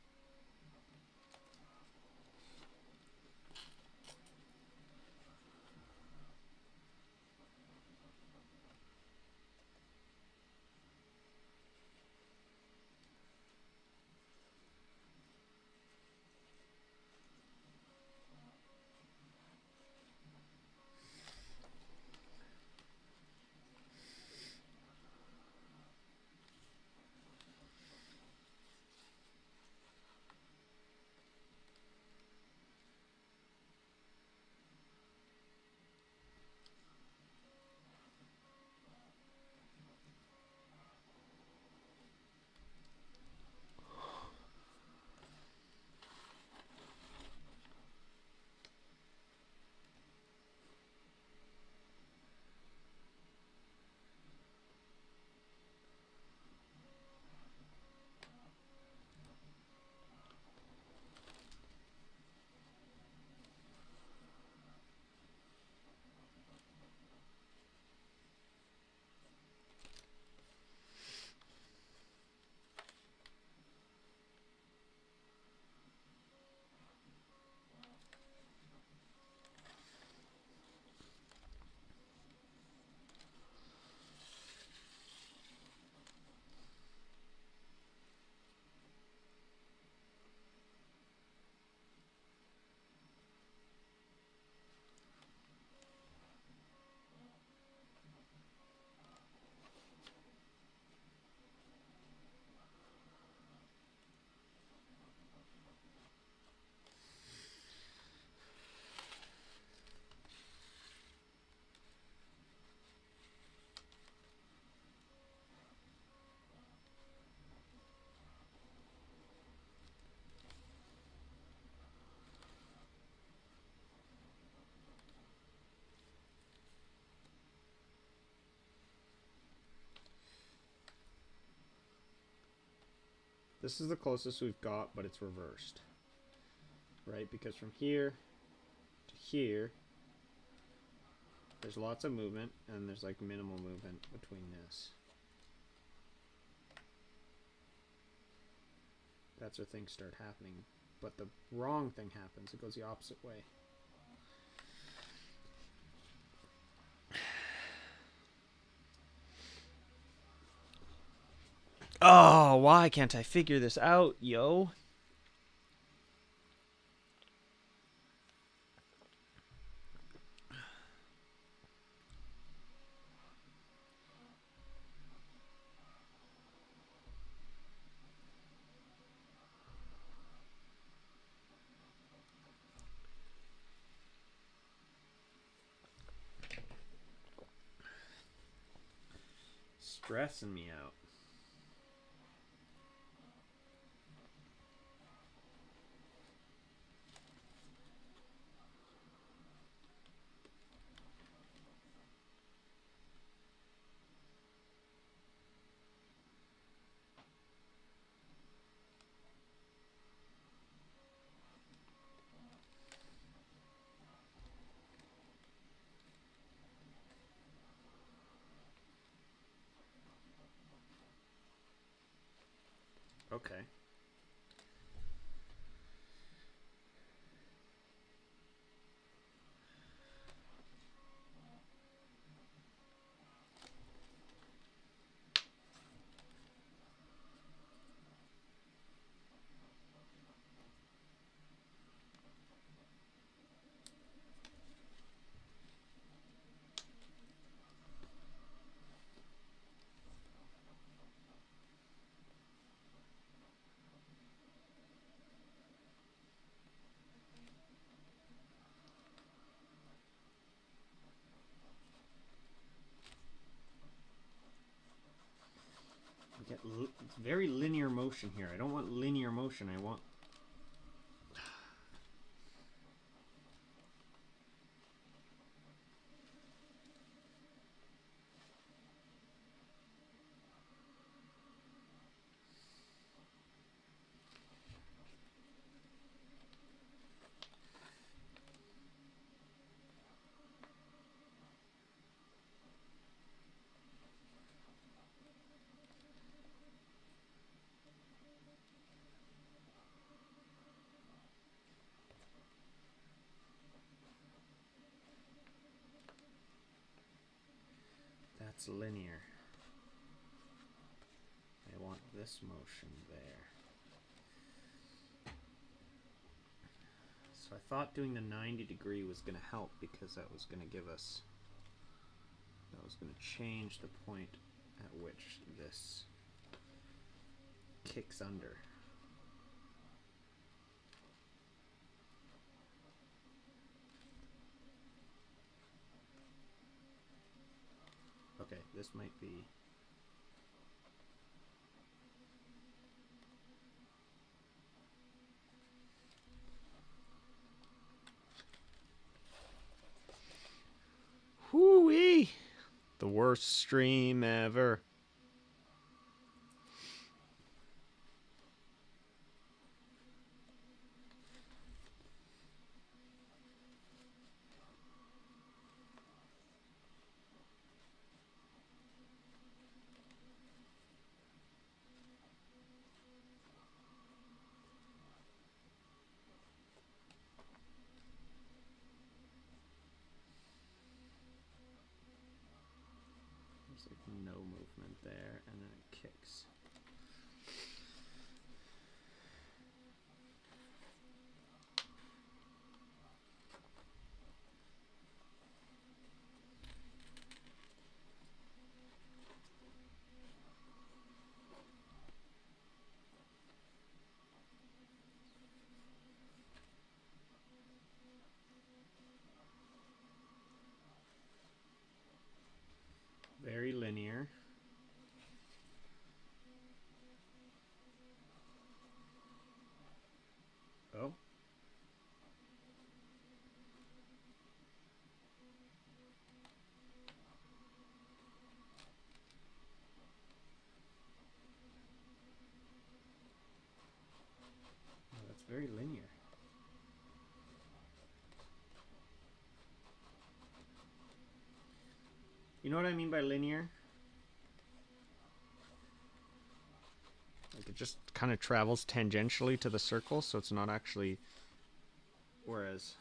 This is the closest we've got, but it's reversed. Right? Because from here to here, there's lots of movement, and there's like minimal movement between this. That's where things start happening. But the wrong thing happens. It goes the opposite way. Oh, why can't I figure this out, yo? Stressing me out. Okay. It's very linear motion here. I don't want linear motion. I want... That's linear. I want this motion there. So I thought doing the 90-degree was going to help because that was going to give us... That was going to change the point at which this kicks under. Okay, this might be... Whoo-wee! The worst stream ever. There's like no movement there, and then it kicks. Very linear. Oh. Oh, that's very linear. You know what I mean by linear? Like it just kind of travels tangentially to the circle, so it's not actually... Whereas...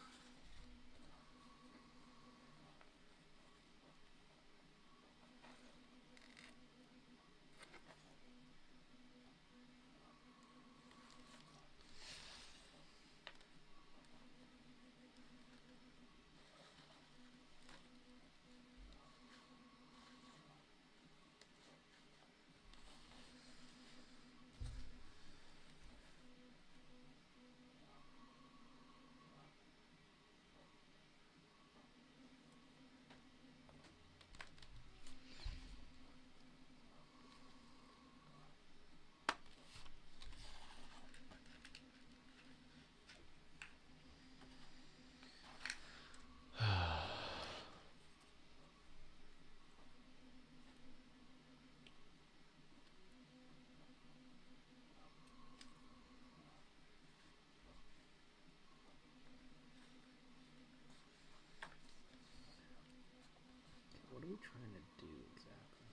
What are we trying to do exactly?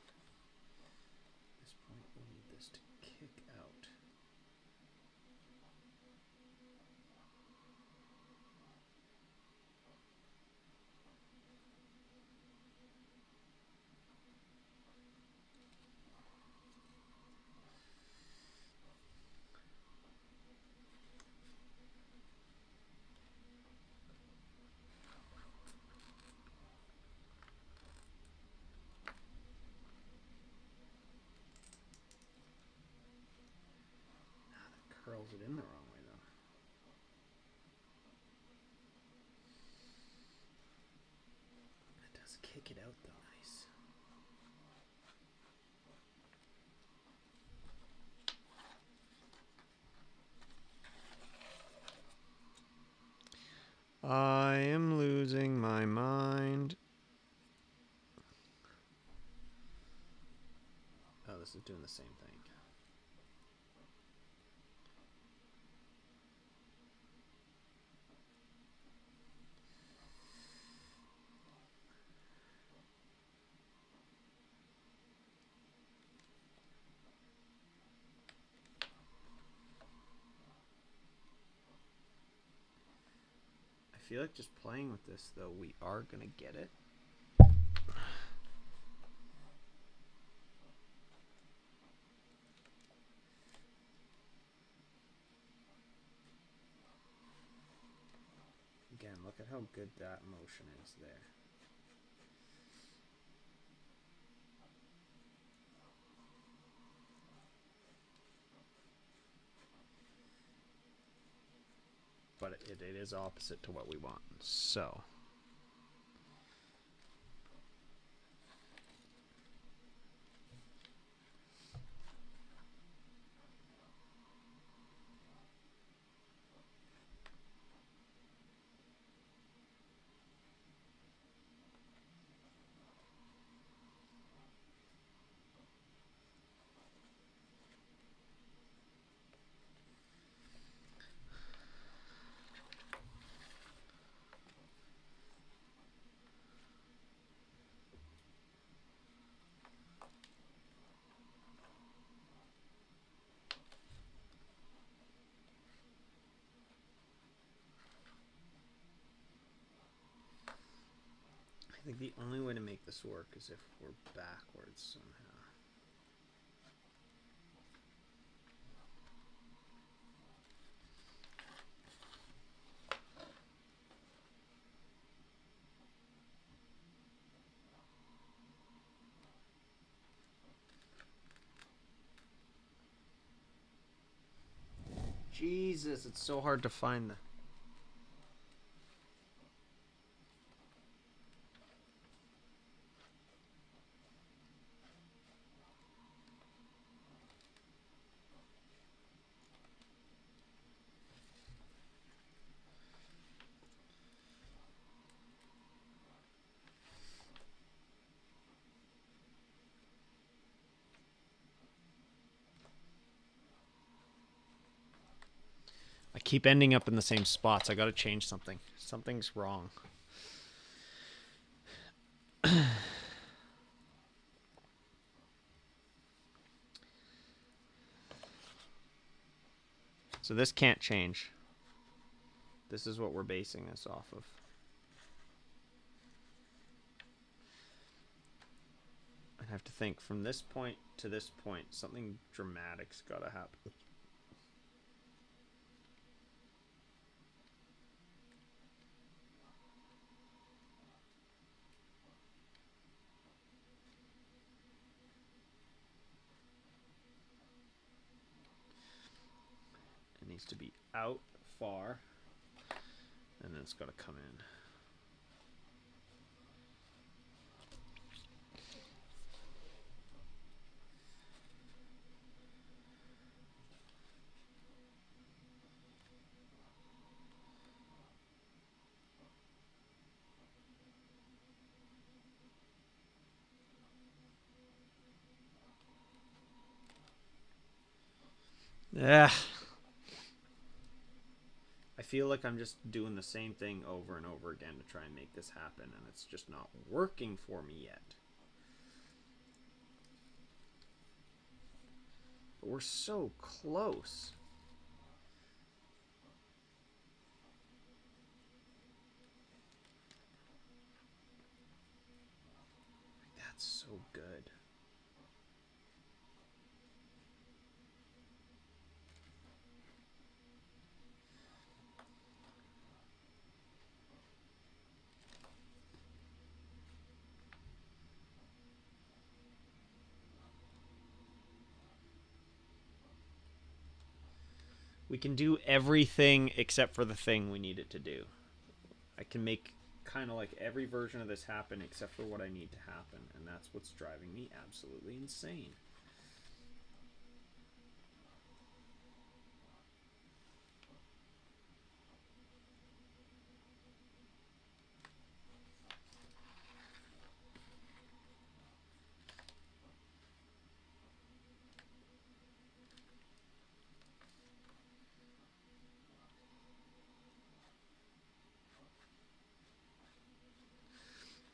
At this point, we need this to kick out. pulls it in the wrong way, though. It does kick it out, though. Nice. I am losing my mind. Oh, this is doing the same thing. I feel like just playing with this, though, we are going to get it. Again, look at how good that motion is there. But it is opposite to what we want. So I think the only way to make this work is if we're backwards somehow. Jesus, it's so hard to find the... I keep ending up in the same spots. I gotta change something. Something's wrong. So this can't change. This is what we're basing this off of. I have to think from this point to this point, something dramatic's gotta happen. It needs to be out far, and then it's got to come in. Yeah. I feel like I'm just doing the same thing over and over again to try and make this happen, and it's just not working for me yet. But we're so close. That's so good. We can do everything except for the thing we need it to do. I can make kind of like every version of this happen except for what I need to happen, and that's what's driving me absolutely insane.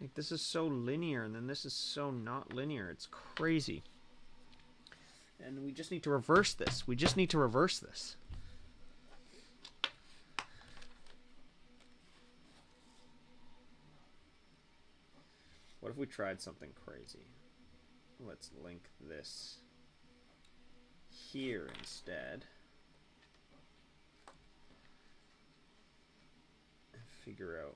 Like, this is so linear, and then this is so not linear. It's crazy. And we just need to reverse this. We just need to reverse this. What if we tried something crazy? Let's link this here instead. And figure out.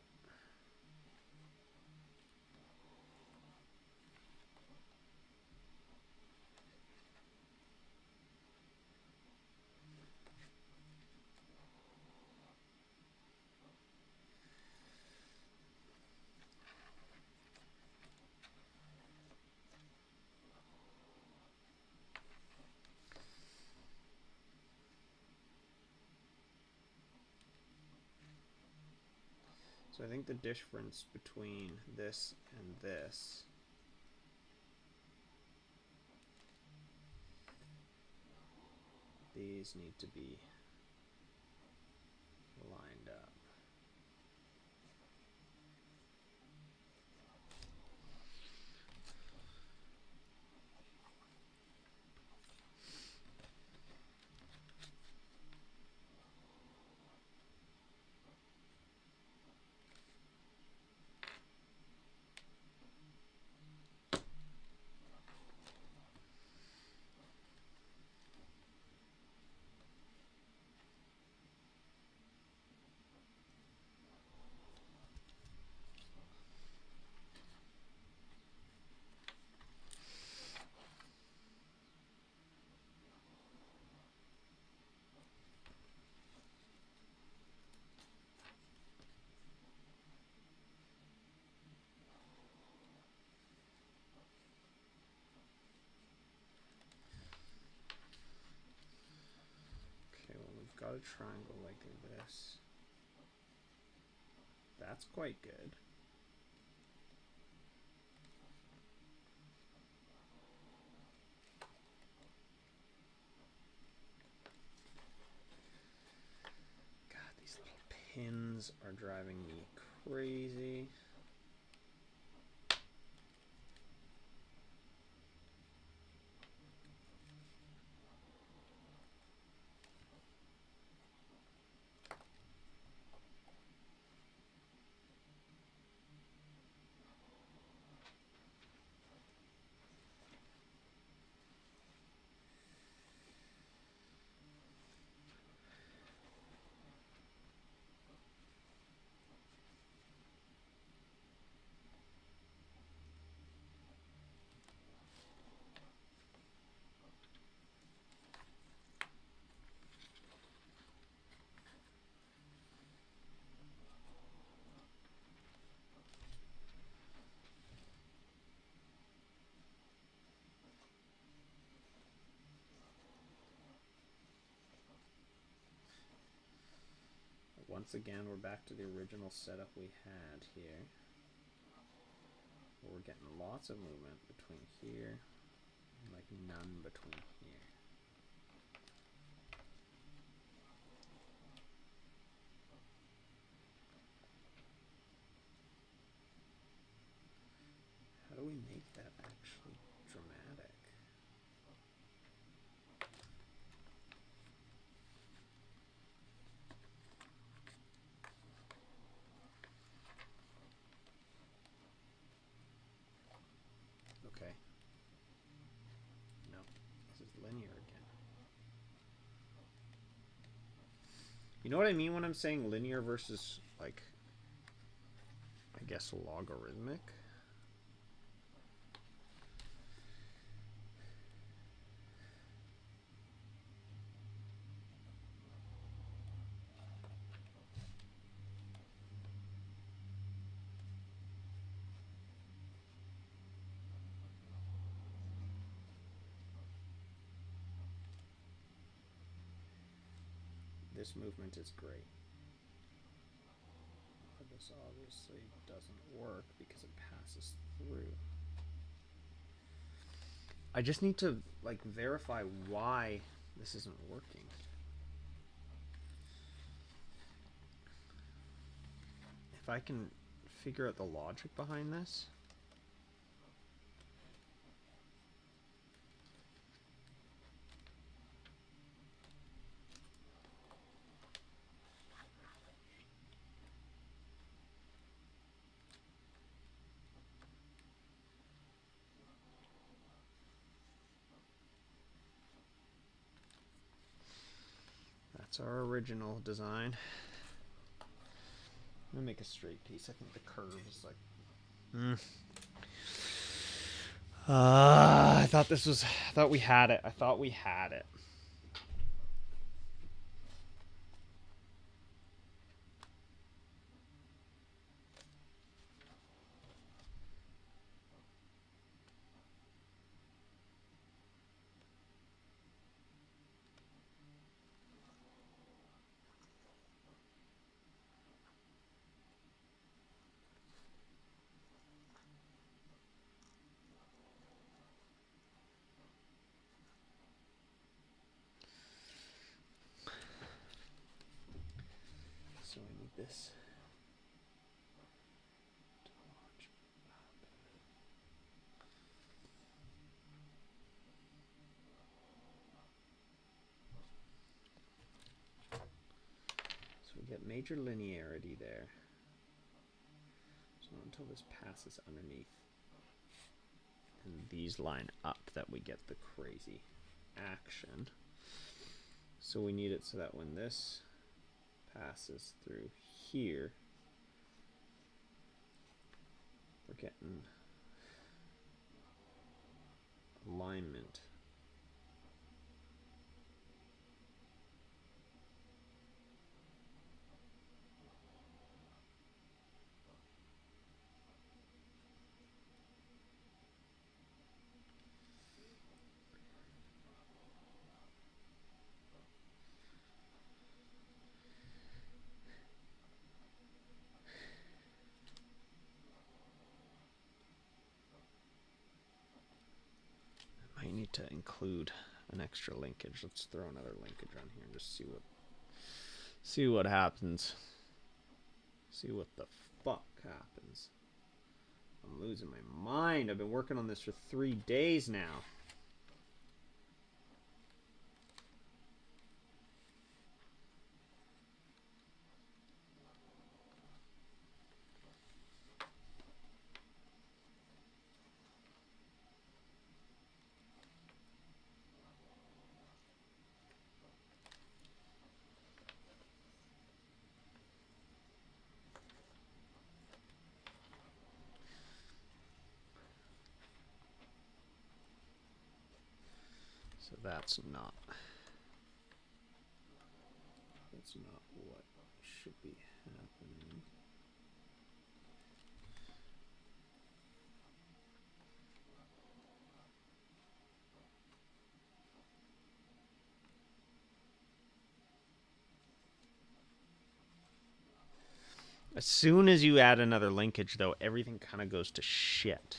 So I think the difference between this and this these need to be lined up. Okay, well, we've got a triangle like this. That's quite good. God, these little pins are driving me crazy. Once again, we're back to the original setup we had here. We're getting lots of movement between here and like none between here. How do we make that actually dramatic? Okay. No, this is linear again. You know what I mean when I'm saying linear versus, like, I guess logarithmic? this movement is great. This obviously doesn't work because it passes through. I just need to like verify why this isn't working. If I can figure out the logic behind this. That's our original design. I'm gonna make a straight piece. I think the curve is like. I thought this was. I thought we had it. I thought we had it. So I need this. So we get major linearity there. So until this passes underneath and these line up that we get the crazy action. So we need it so that when this passes through here, we're getting alignment. I might need to include an extra linkage. Let's throw another linkage on here and just see what happens. See what the fuck happens. I'm losing my mind. I've been working on this for 3 days now. So that's not what should be happening. As soon as you add another linkage, though, everything kind of goes to shit.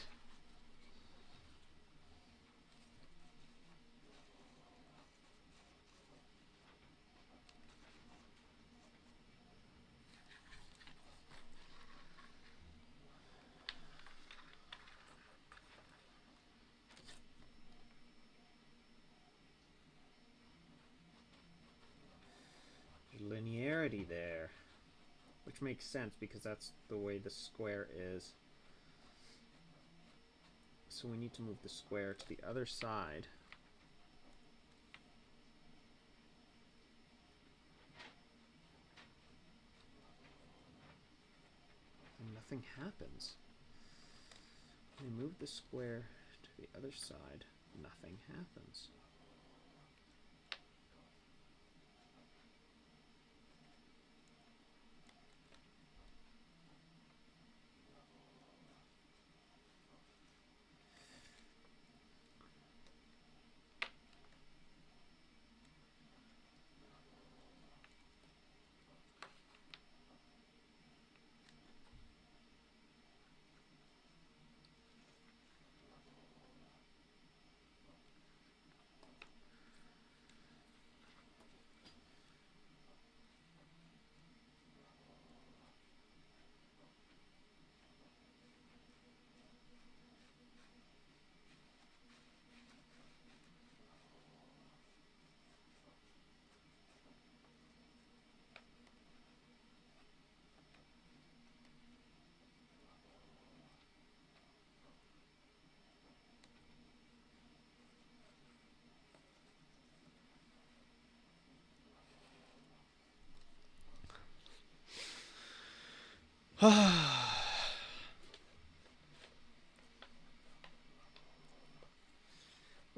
Linearity there, which makes sense because that's the way the square is. So we need to move the square to the other side. And nothing happens. We move the square to the other side, nothing happens.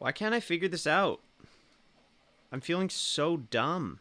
Why can't I figure this out? I'm feeling so dumb.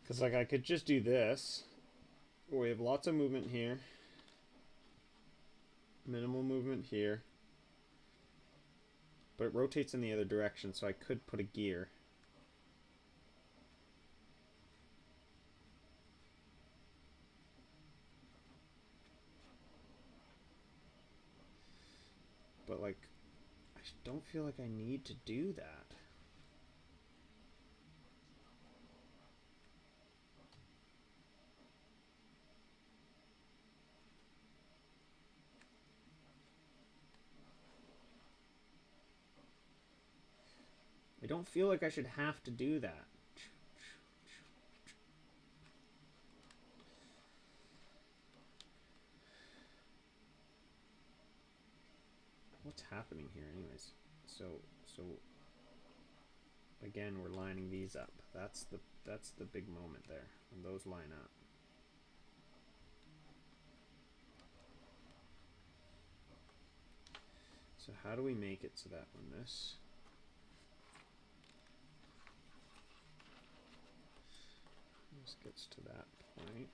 Because, like, I could just do this. We have lots of movement here. Minimal movement here. But it rotates in the other direction, so I could put a gear. But, like, I don't feel like I need to do that. I don't feel like I should have to do that. What's happening here anyways? So again, we're lining these up. That's the big moment there when those line up. So how do we make it so that when this gets to that point,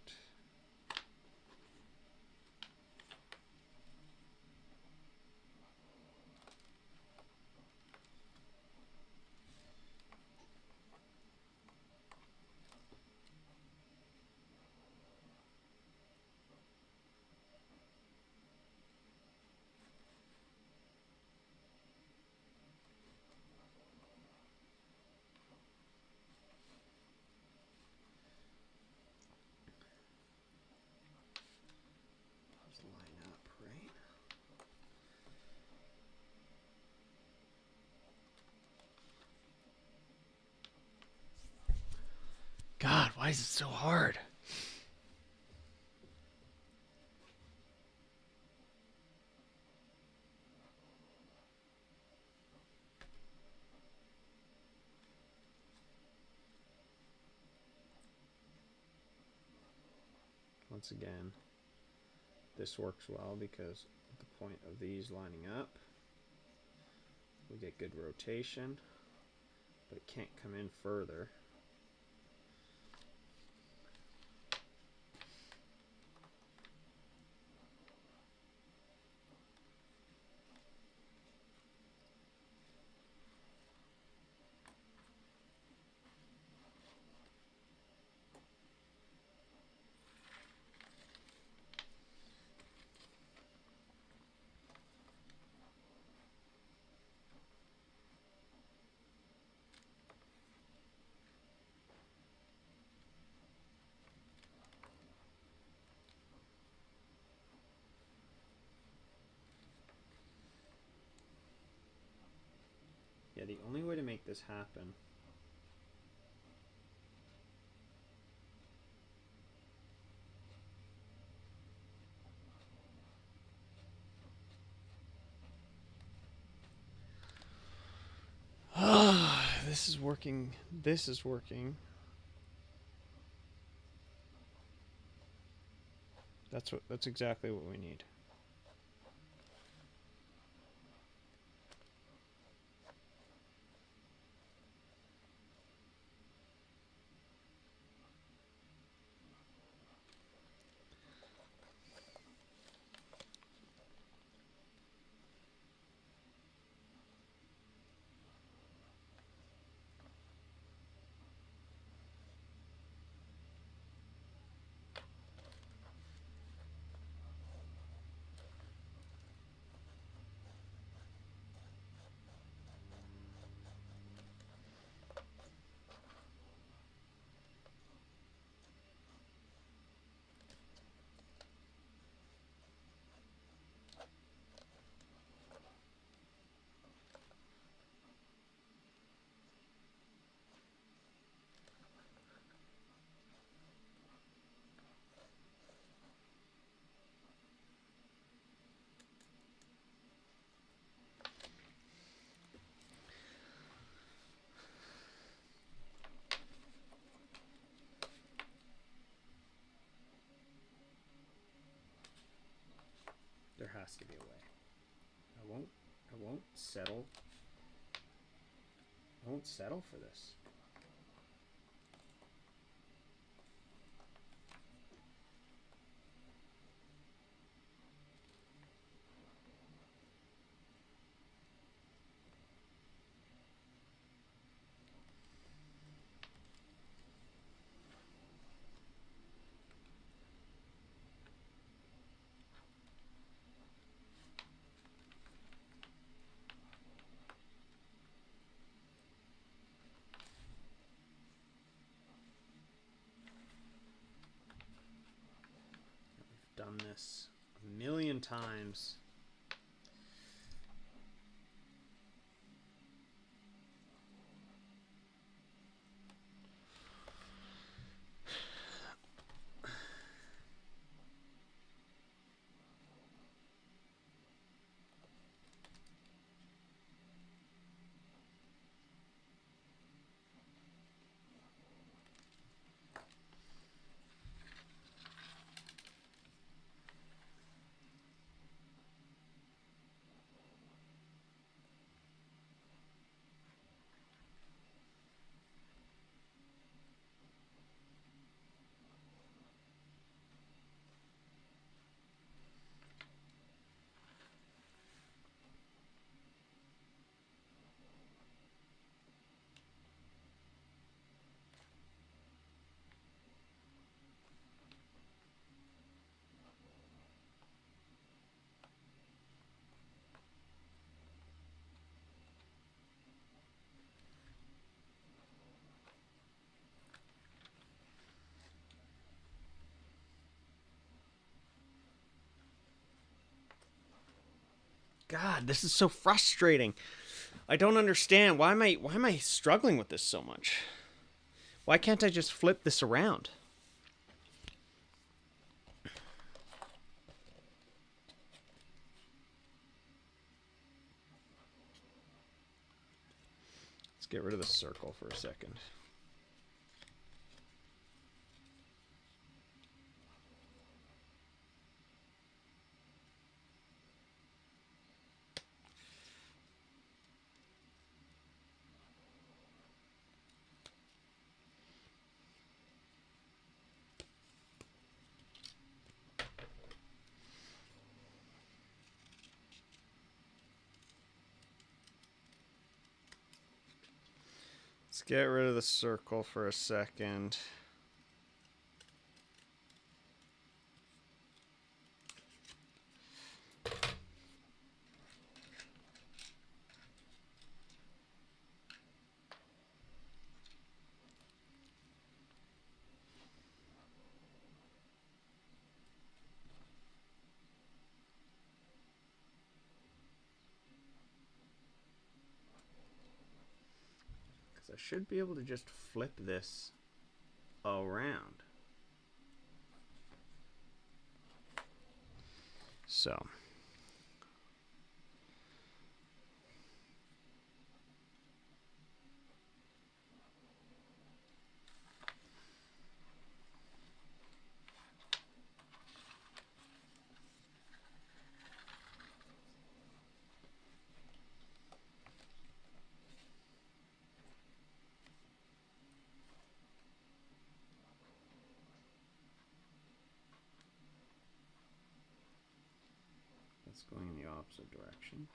line up, right? God, why is it so hard? Once again, this works well because at the point of these lining up, we get good rotation, but it can't come in further. Yeah, the only way to make this happen this is working. This is working. That's exactly what we need. There has to be a way. I won't settle. I won't settle for this. We've done this a million times. God, this is so frustrating. I don't understand. Why am I struggling with this so much? Why can't I just flip this around? Let's get rid of the circle for a second. Let's get rid of the circle for a second. So I should be able to just flip this around. So that's going in the opposite direction.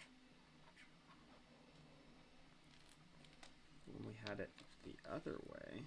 When we had it the other way,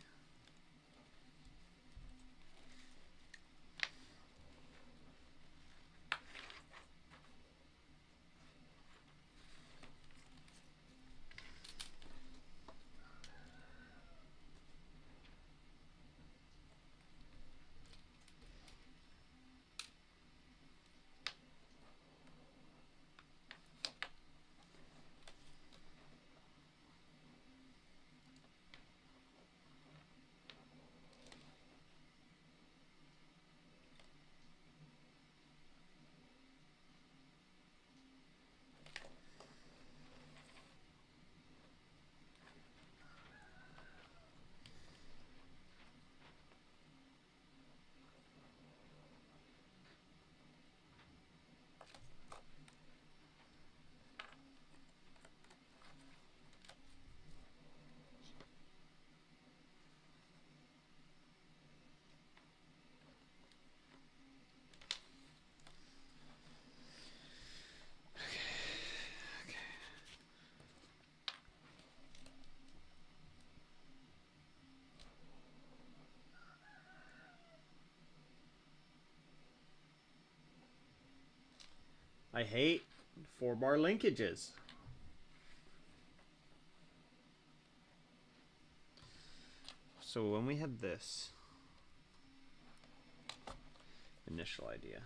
I hate 4-bar linkages. So when we had this initial idea,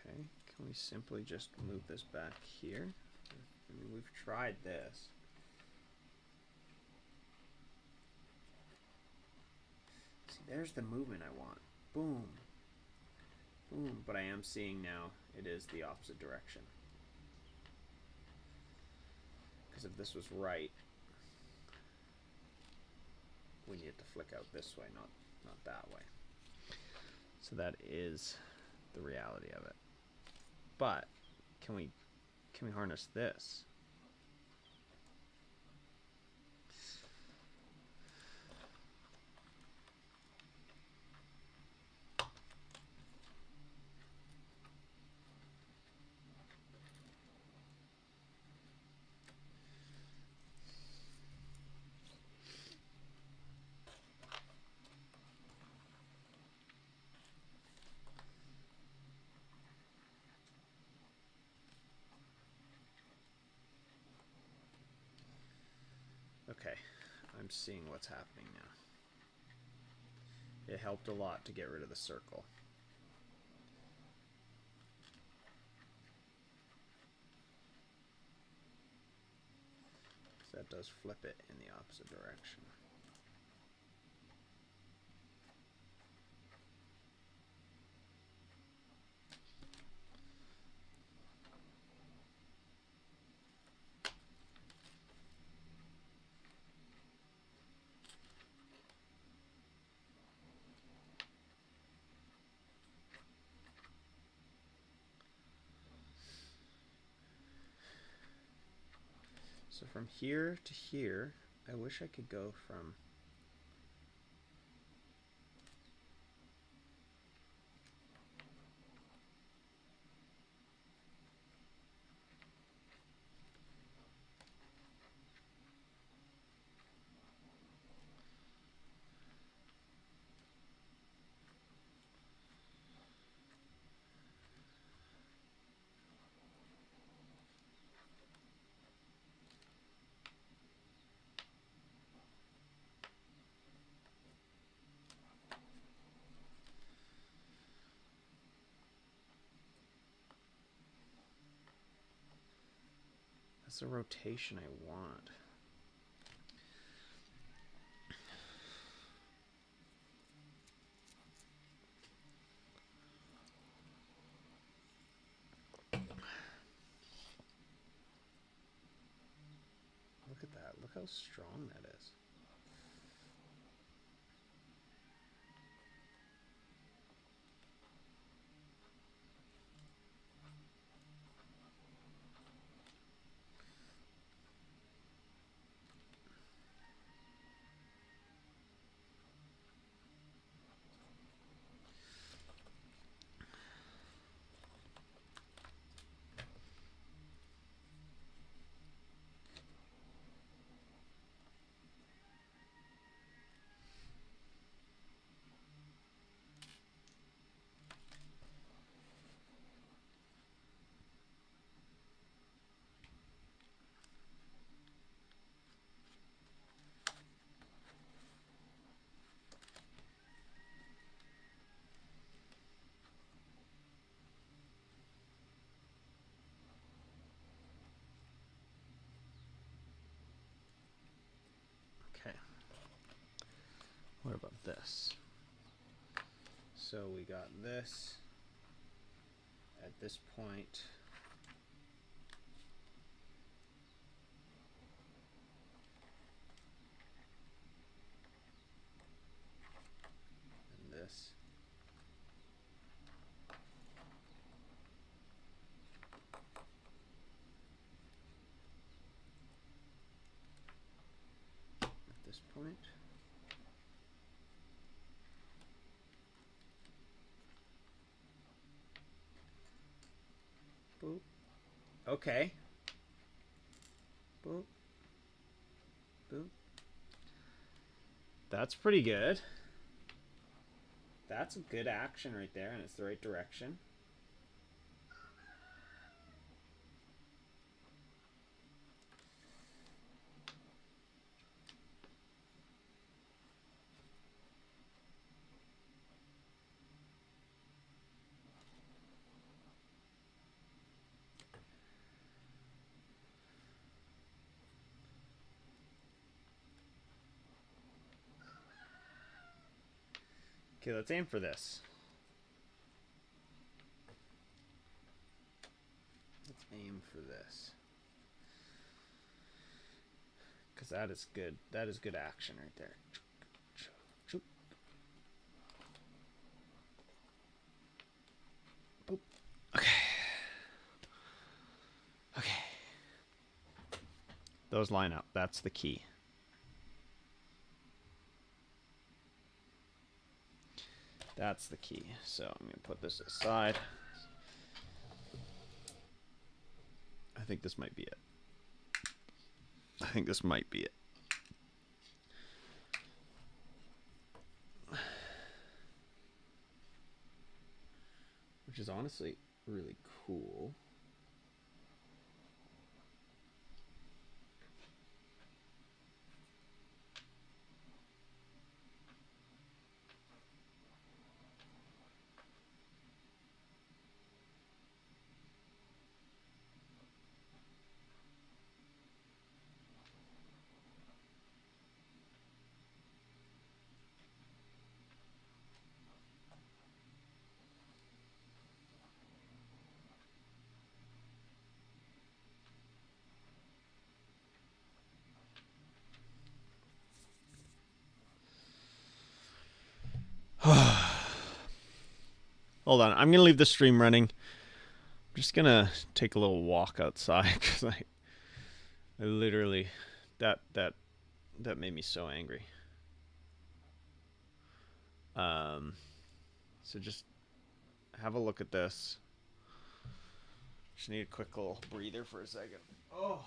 okay, can we simply just move this back here? I mean, we've tried this. See, there's the movement I want. Boom. Boom. But I am seeing now it is the opposite direction. Because if this was right, we need it to flick out this way, not that way. So that is the reality of it. But can we harness this? Okay, I'm seeing what's happening now. It helped a lot to get rid of the circle. So that does flip it in the opposite direction. So from here to here, I wish I could go from That's the rotation I want. Look at that. Look how strong that is. Okay. What about this? So we got this at this point. And this. At this point. Boop. Okay. Boop. Boop. That's pretty good. That's a good action right there, and it's the right direction. Okay, let's aim for this. Let's aim for this. Because that is good. That is good action right there. Boop. Okay. Okay. Those line up. That's the key. That's the key. So I'm going to put this aside. I think this might be it. I think this might be it. Which is honestly really cool. Hold on, I'm gonna leave the stream running. I'm just gonna take a little walk outside because I literally that made me so angry. So just have a look at this. Just need a quick little breather for a second. Oh.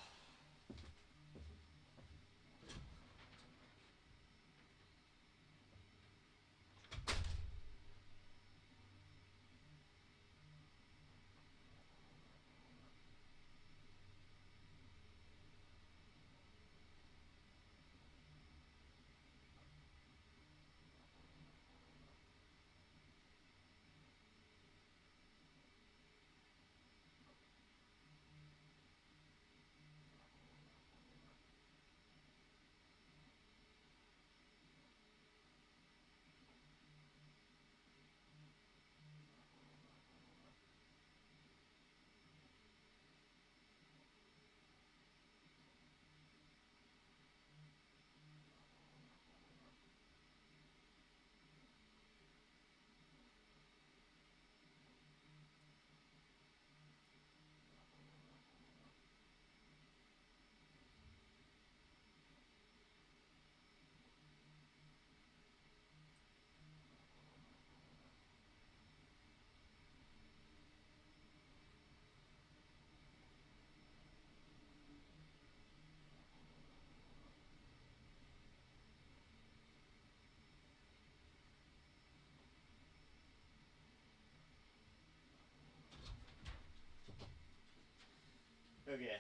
Okay.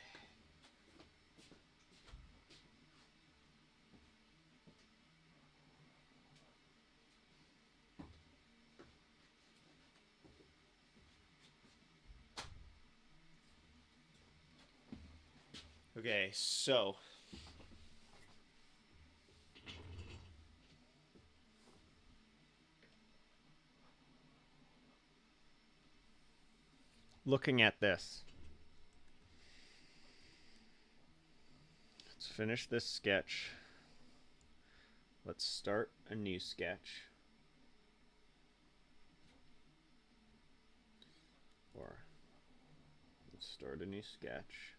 Okay, so looking at this, let's finish this sketch. Let's start a new sketch. Or let's start a new sketch.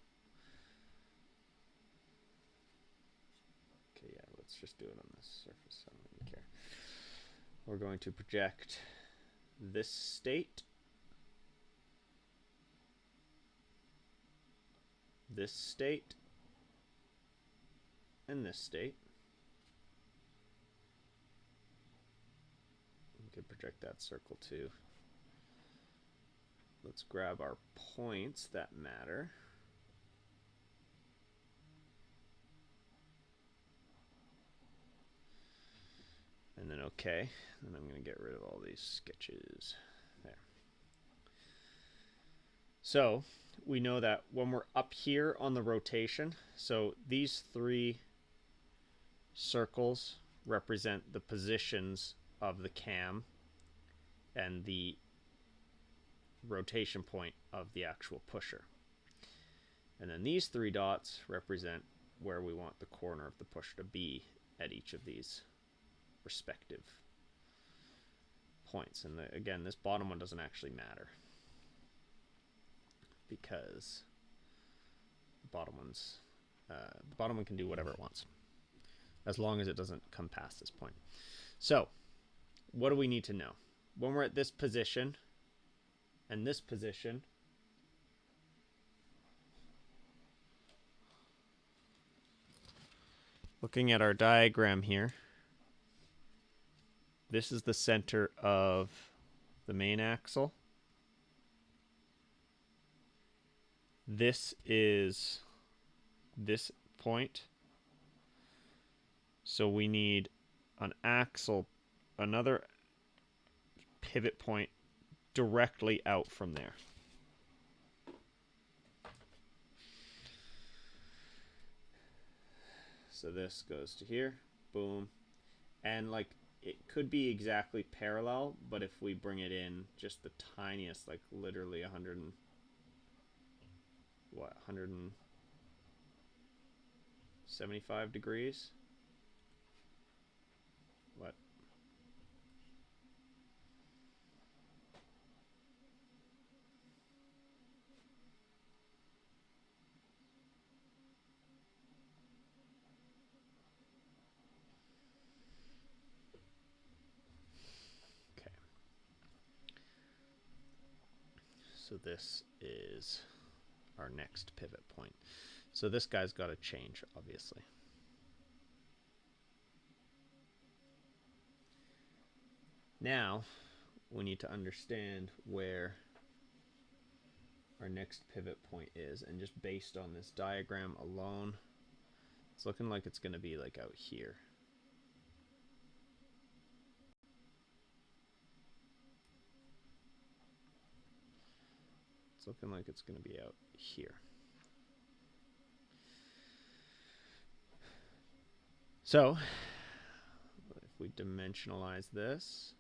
Okay, yeah, let's just do it on this surface. I don't really care. We're going to project this state, this state, and this state. We could project that circle too. Let's grab our points that matter. And then okay, and I'm going to get rid of all these sketches. There. So we know that when we're up here on the rotation, so these three circles represent the positions of the cam and the rotation point of the actual pusher. And then these three dots represent where we want the corner of the pusher to be at each of these respective points. And again, this bottom one doesn't actually matter because the bottom one can do whatever it wants as long as it doesn't come past this point. So what do we need to know? When we're at this position and this position, looking at our diagram here, this is the center of the main axle. This is this point. So we need an axle, another pivot point directly out from there. So this goes to here, boom. And like it could be exactly parallel, but if we bring it in just the tiniest, like literally 175 degrees? What? Okay. So this is our next pivot point. So this guy's got to change, obviously. Now, we need to understand where our next pivot point is, and just based on this diagram alone, it's looking like it's going to be like out here. It's looking like it's going to be out here. So, if we dimensionalize this,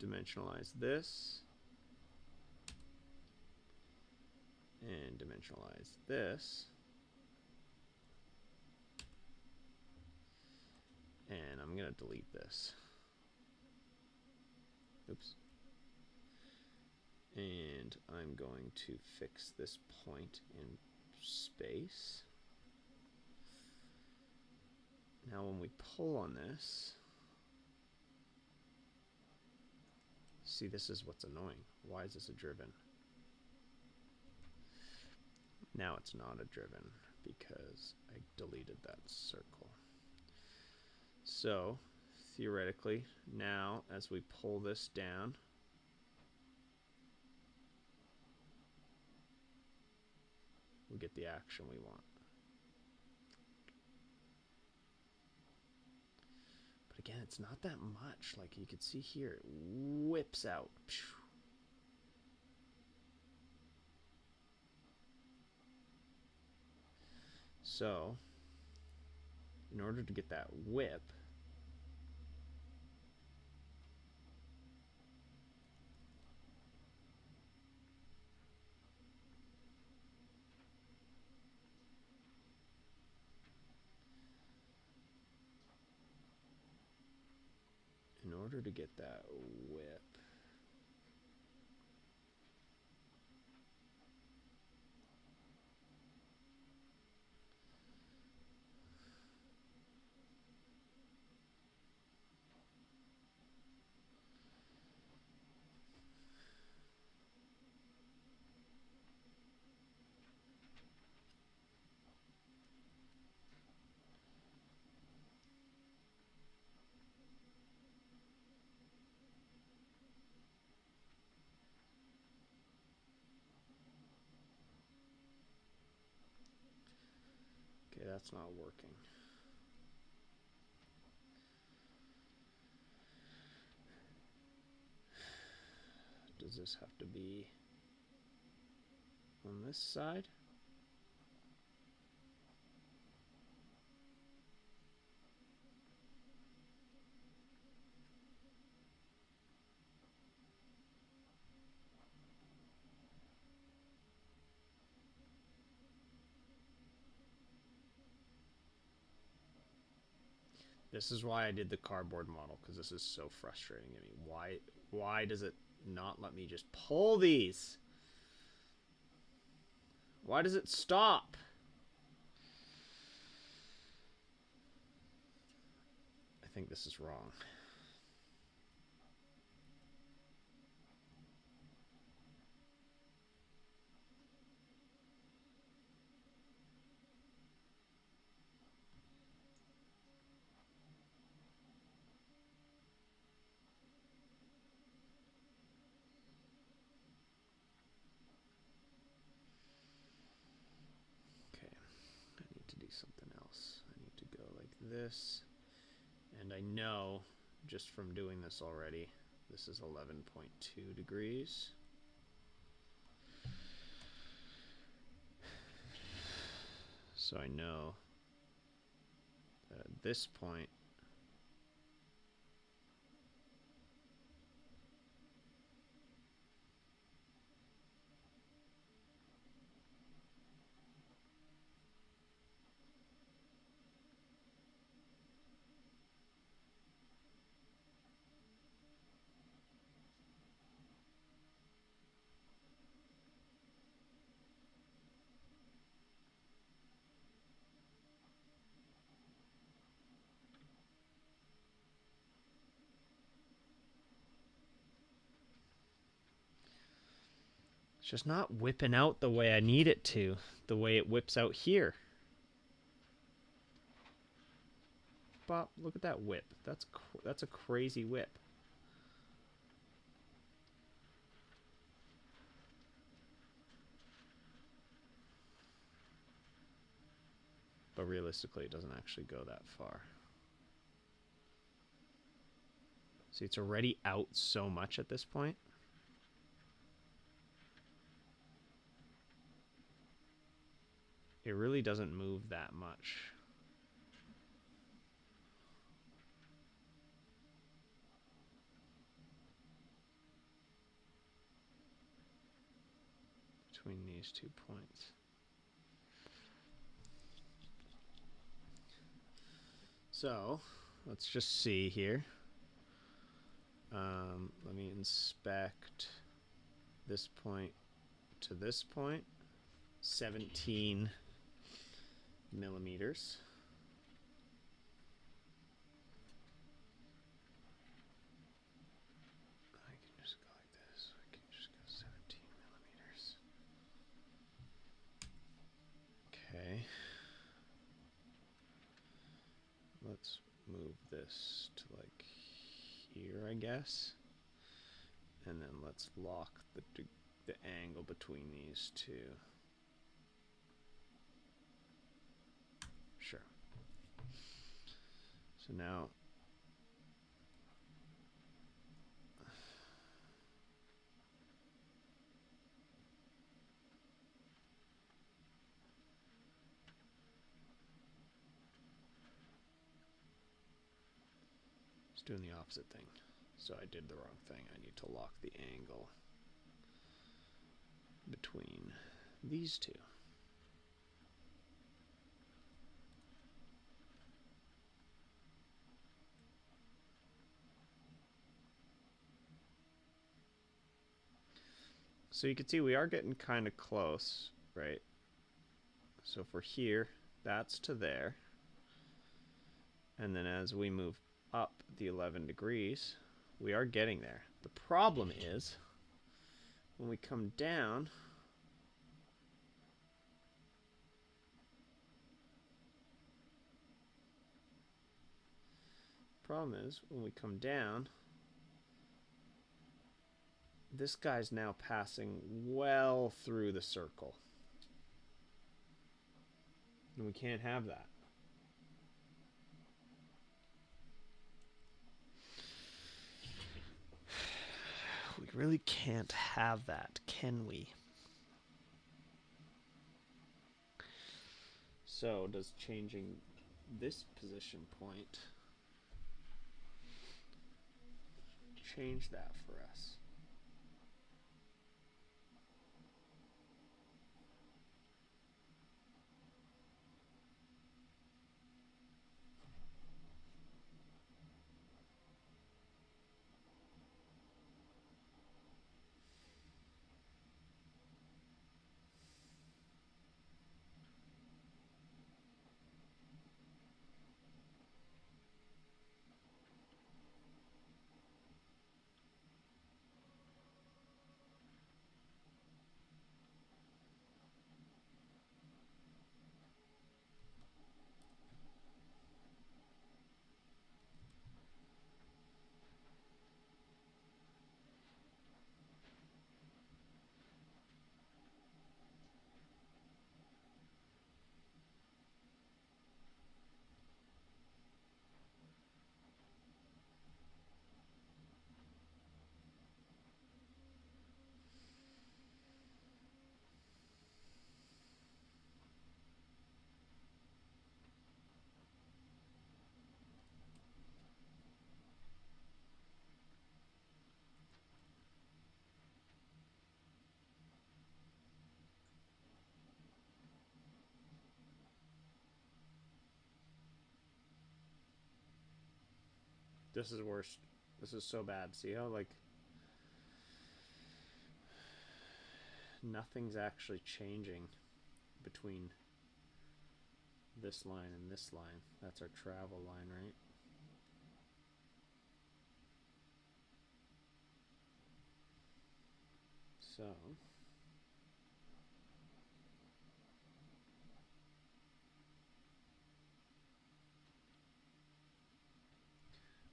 dimensionalize this, and dimensionalize this, and I'm going to delete this. Oops. And I'm going to fix this point in space. Now when we pull on this, see, this is what's annoying. Why is this a driven? Now it's not a driven because I deleted that circle. So theoretically, now as we pull this down, we get the action we want. But again, it's not that much. Like you can see here, it whips out. So, in order to get that whip, okay, that's not working. Does this have to be on this side? This is why I did the cardboard model, because this is so frustrating to me. Why does it not let me just pull these? Why does it stop? I think this is wrong. Something else. I need to go like this. And I know, just from doing this already, this is 11.2 degrees. So I know that at this point, it's just not whipping out the way I need it to, the way it whips out here. Bob, look at that whip. That's a crazy whip. But realistically, it doesn't actually go that far. See, it's already out so much at this point. It really doesn't move that much. Between these 2 points. So, let's just see here. Let me inspect this point to this point. 17 millimeters. I can just go like this. I can just go 17 millimeters. Okay. Let's move this to like here, I guess. And then let's lock the angle between these two. So now it's doing the opposite thing. So I did the wrong thing. I need to lock the angle between these two. So you can see we are getting kind of close, right? So if we're here, that's to there. And then as we move up the 11 degrees, we are getting there. The problem is, when we come down, this guy's now passing well through the circle. And we can't have that. We really can't have that, can we? So does changing this position point change that for us? This is worse. This is so bad. See how, like, nothing's actually changing between this line and this line. That's our travel line, right? So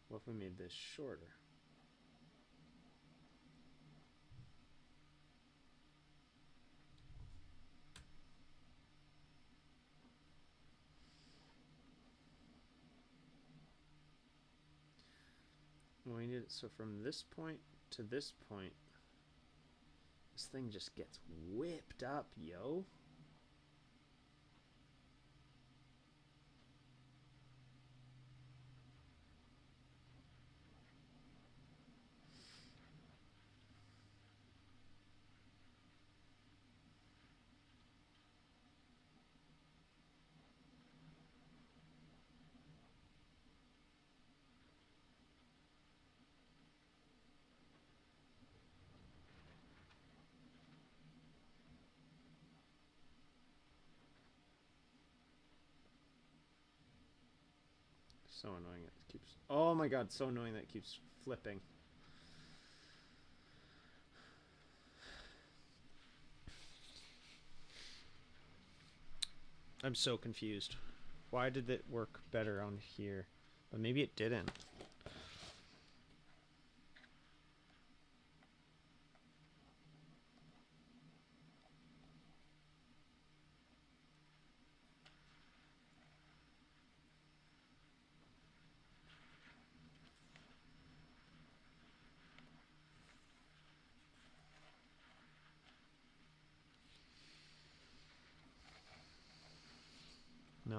what if we made this shorter? We need it so from this point to this point, this thing just gets whipped up, yo. So annoying it keeps. Oh my god, so annoying that it keeps flipping. I'm so confused. Why did it work better on here? But maybe it didn't.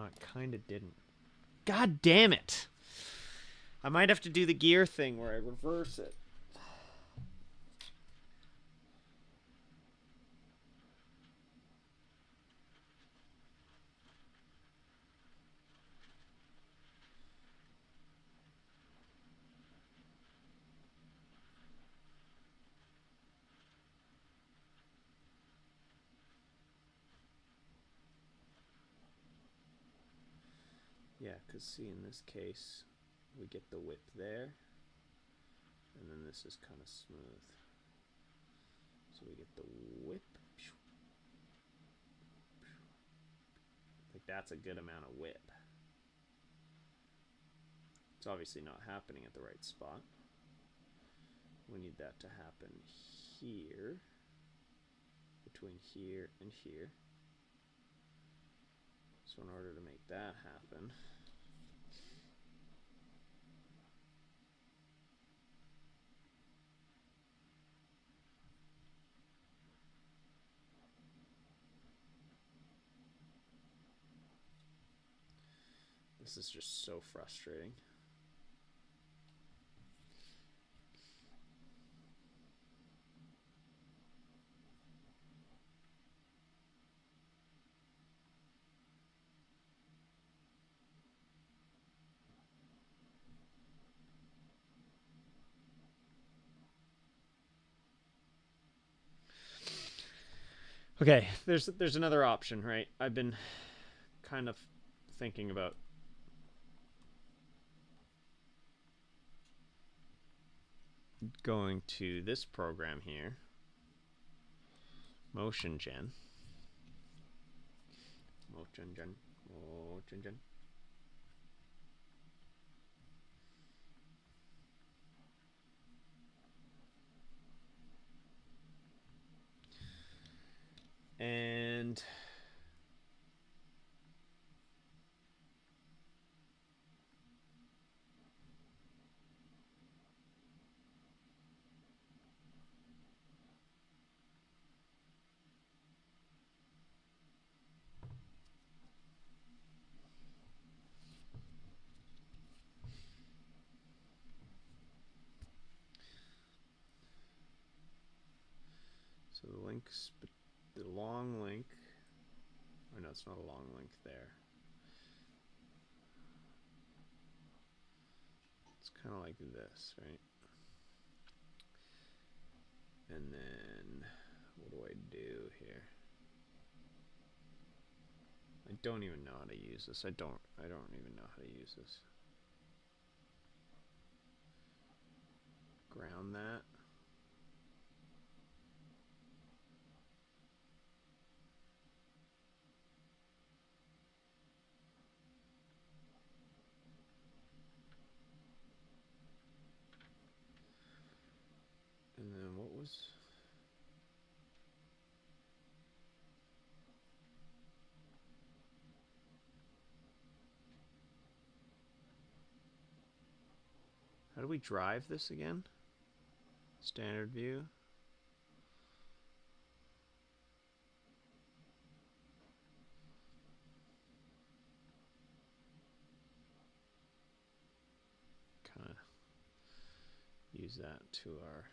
it kind of didn't. God damn it! I might have to do the gear thing where I reverse it. Yeah, because see, in this case, we get the whip there, and then this is kind of smooth. So we get the whip. Like, that's a good amount of whip. It's obviously not happening at the right spot. We need that to happen here, between here and here. So in order to make that happen, this is just so frustrating. Okay, there's another option, right? I've been kind of thinking about going to this program here, Motion Gen. And so the links, the long link, or no, it's not a long link there. It's kind of like this, right? And then what do I do here? I don't even know how to use this. I don't even know how to use this. Ground that. And then what was... How do we drive this again? Standard view. Kind of use that to our...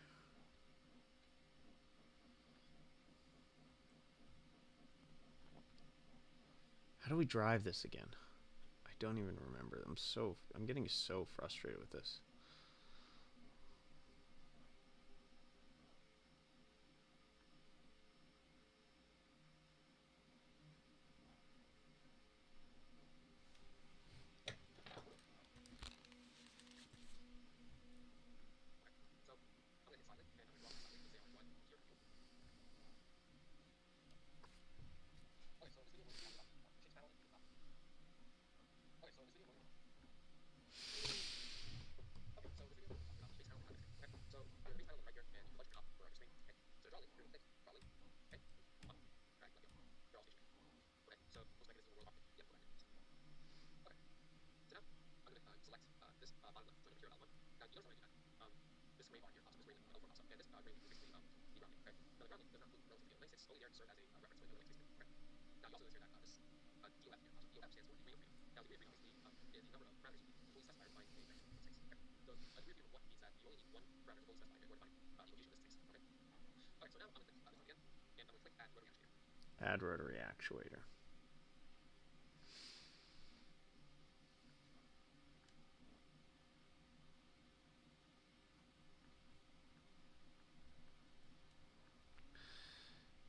How do we drive this again? I don't even remember. I'm getting so frustrated with this. Add rotary actuator.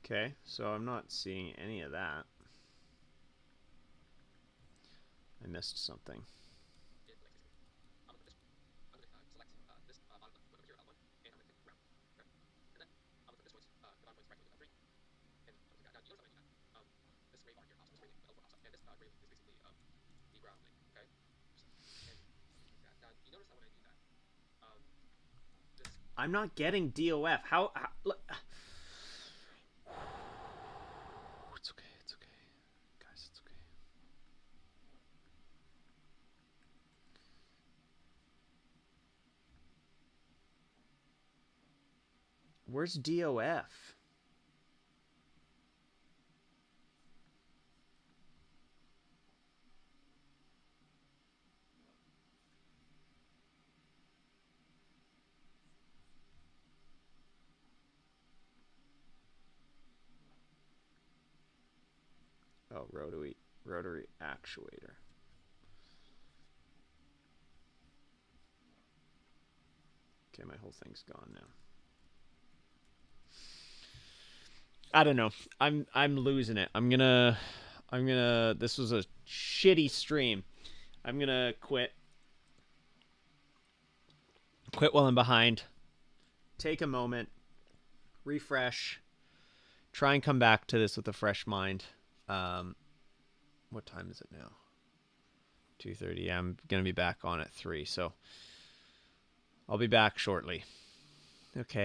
Okay, so I'm not seeing any of that. I missed something. I'm not getting DOF. How it's okay. It's okay. Guys, it's okay. Where's DOF? Oh, rotary actuator. Okay, my whole thing's gone now. I don't know. I'm losing it. I'm gonna this was a shitty stream. I'm gonna quit. Quit while I'm behind. Take a moment. Refresh. Try and come back to this with a fresh mind. What time is it now? 2:30. Yeah, I'm gonna be back on at 3, so I'll be back shortly. Okay.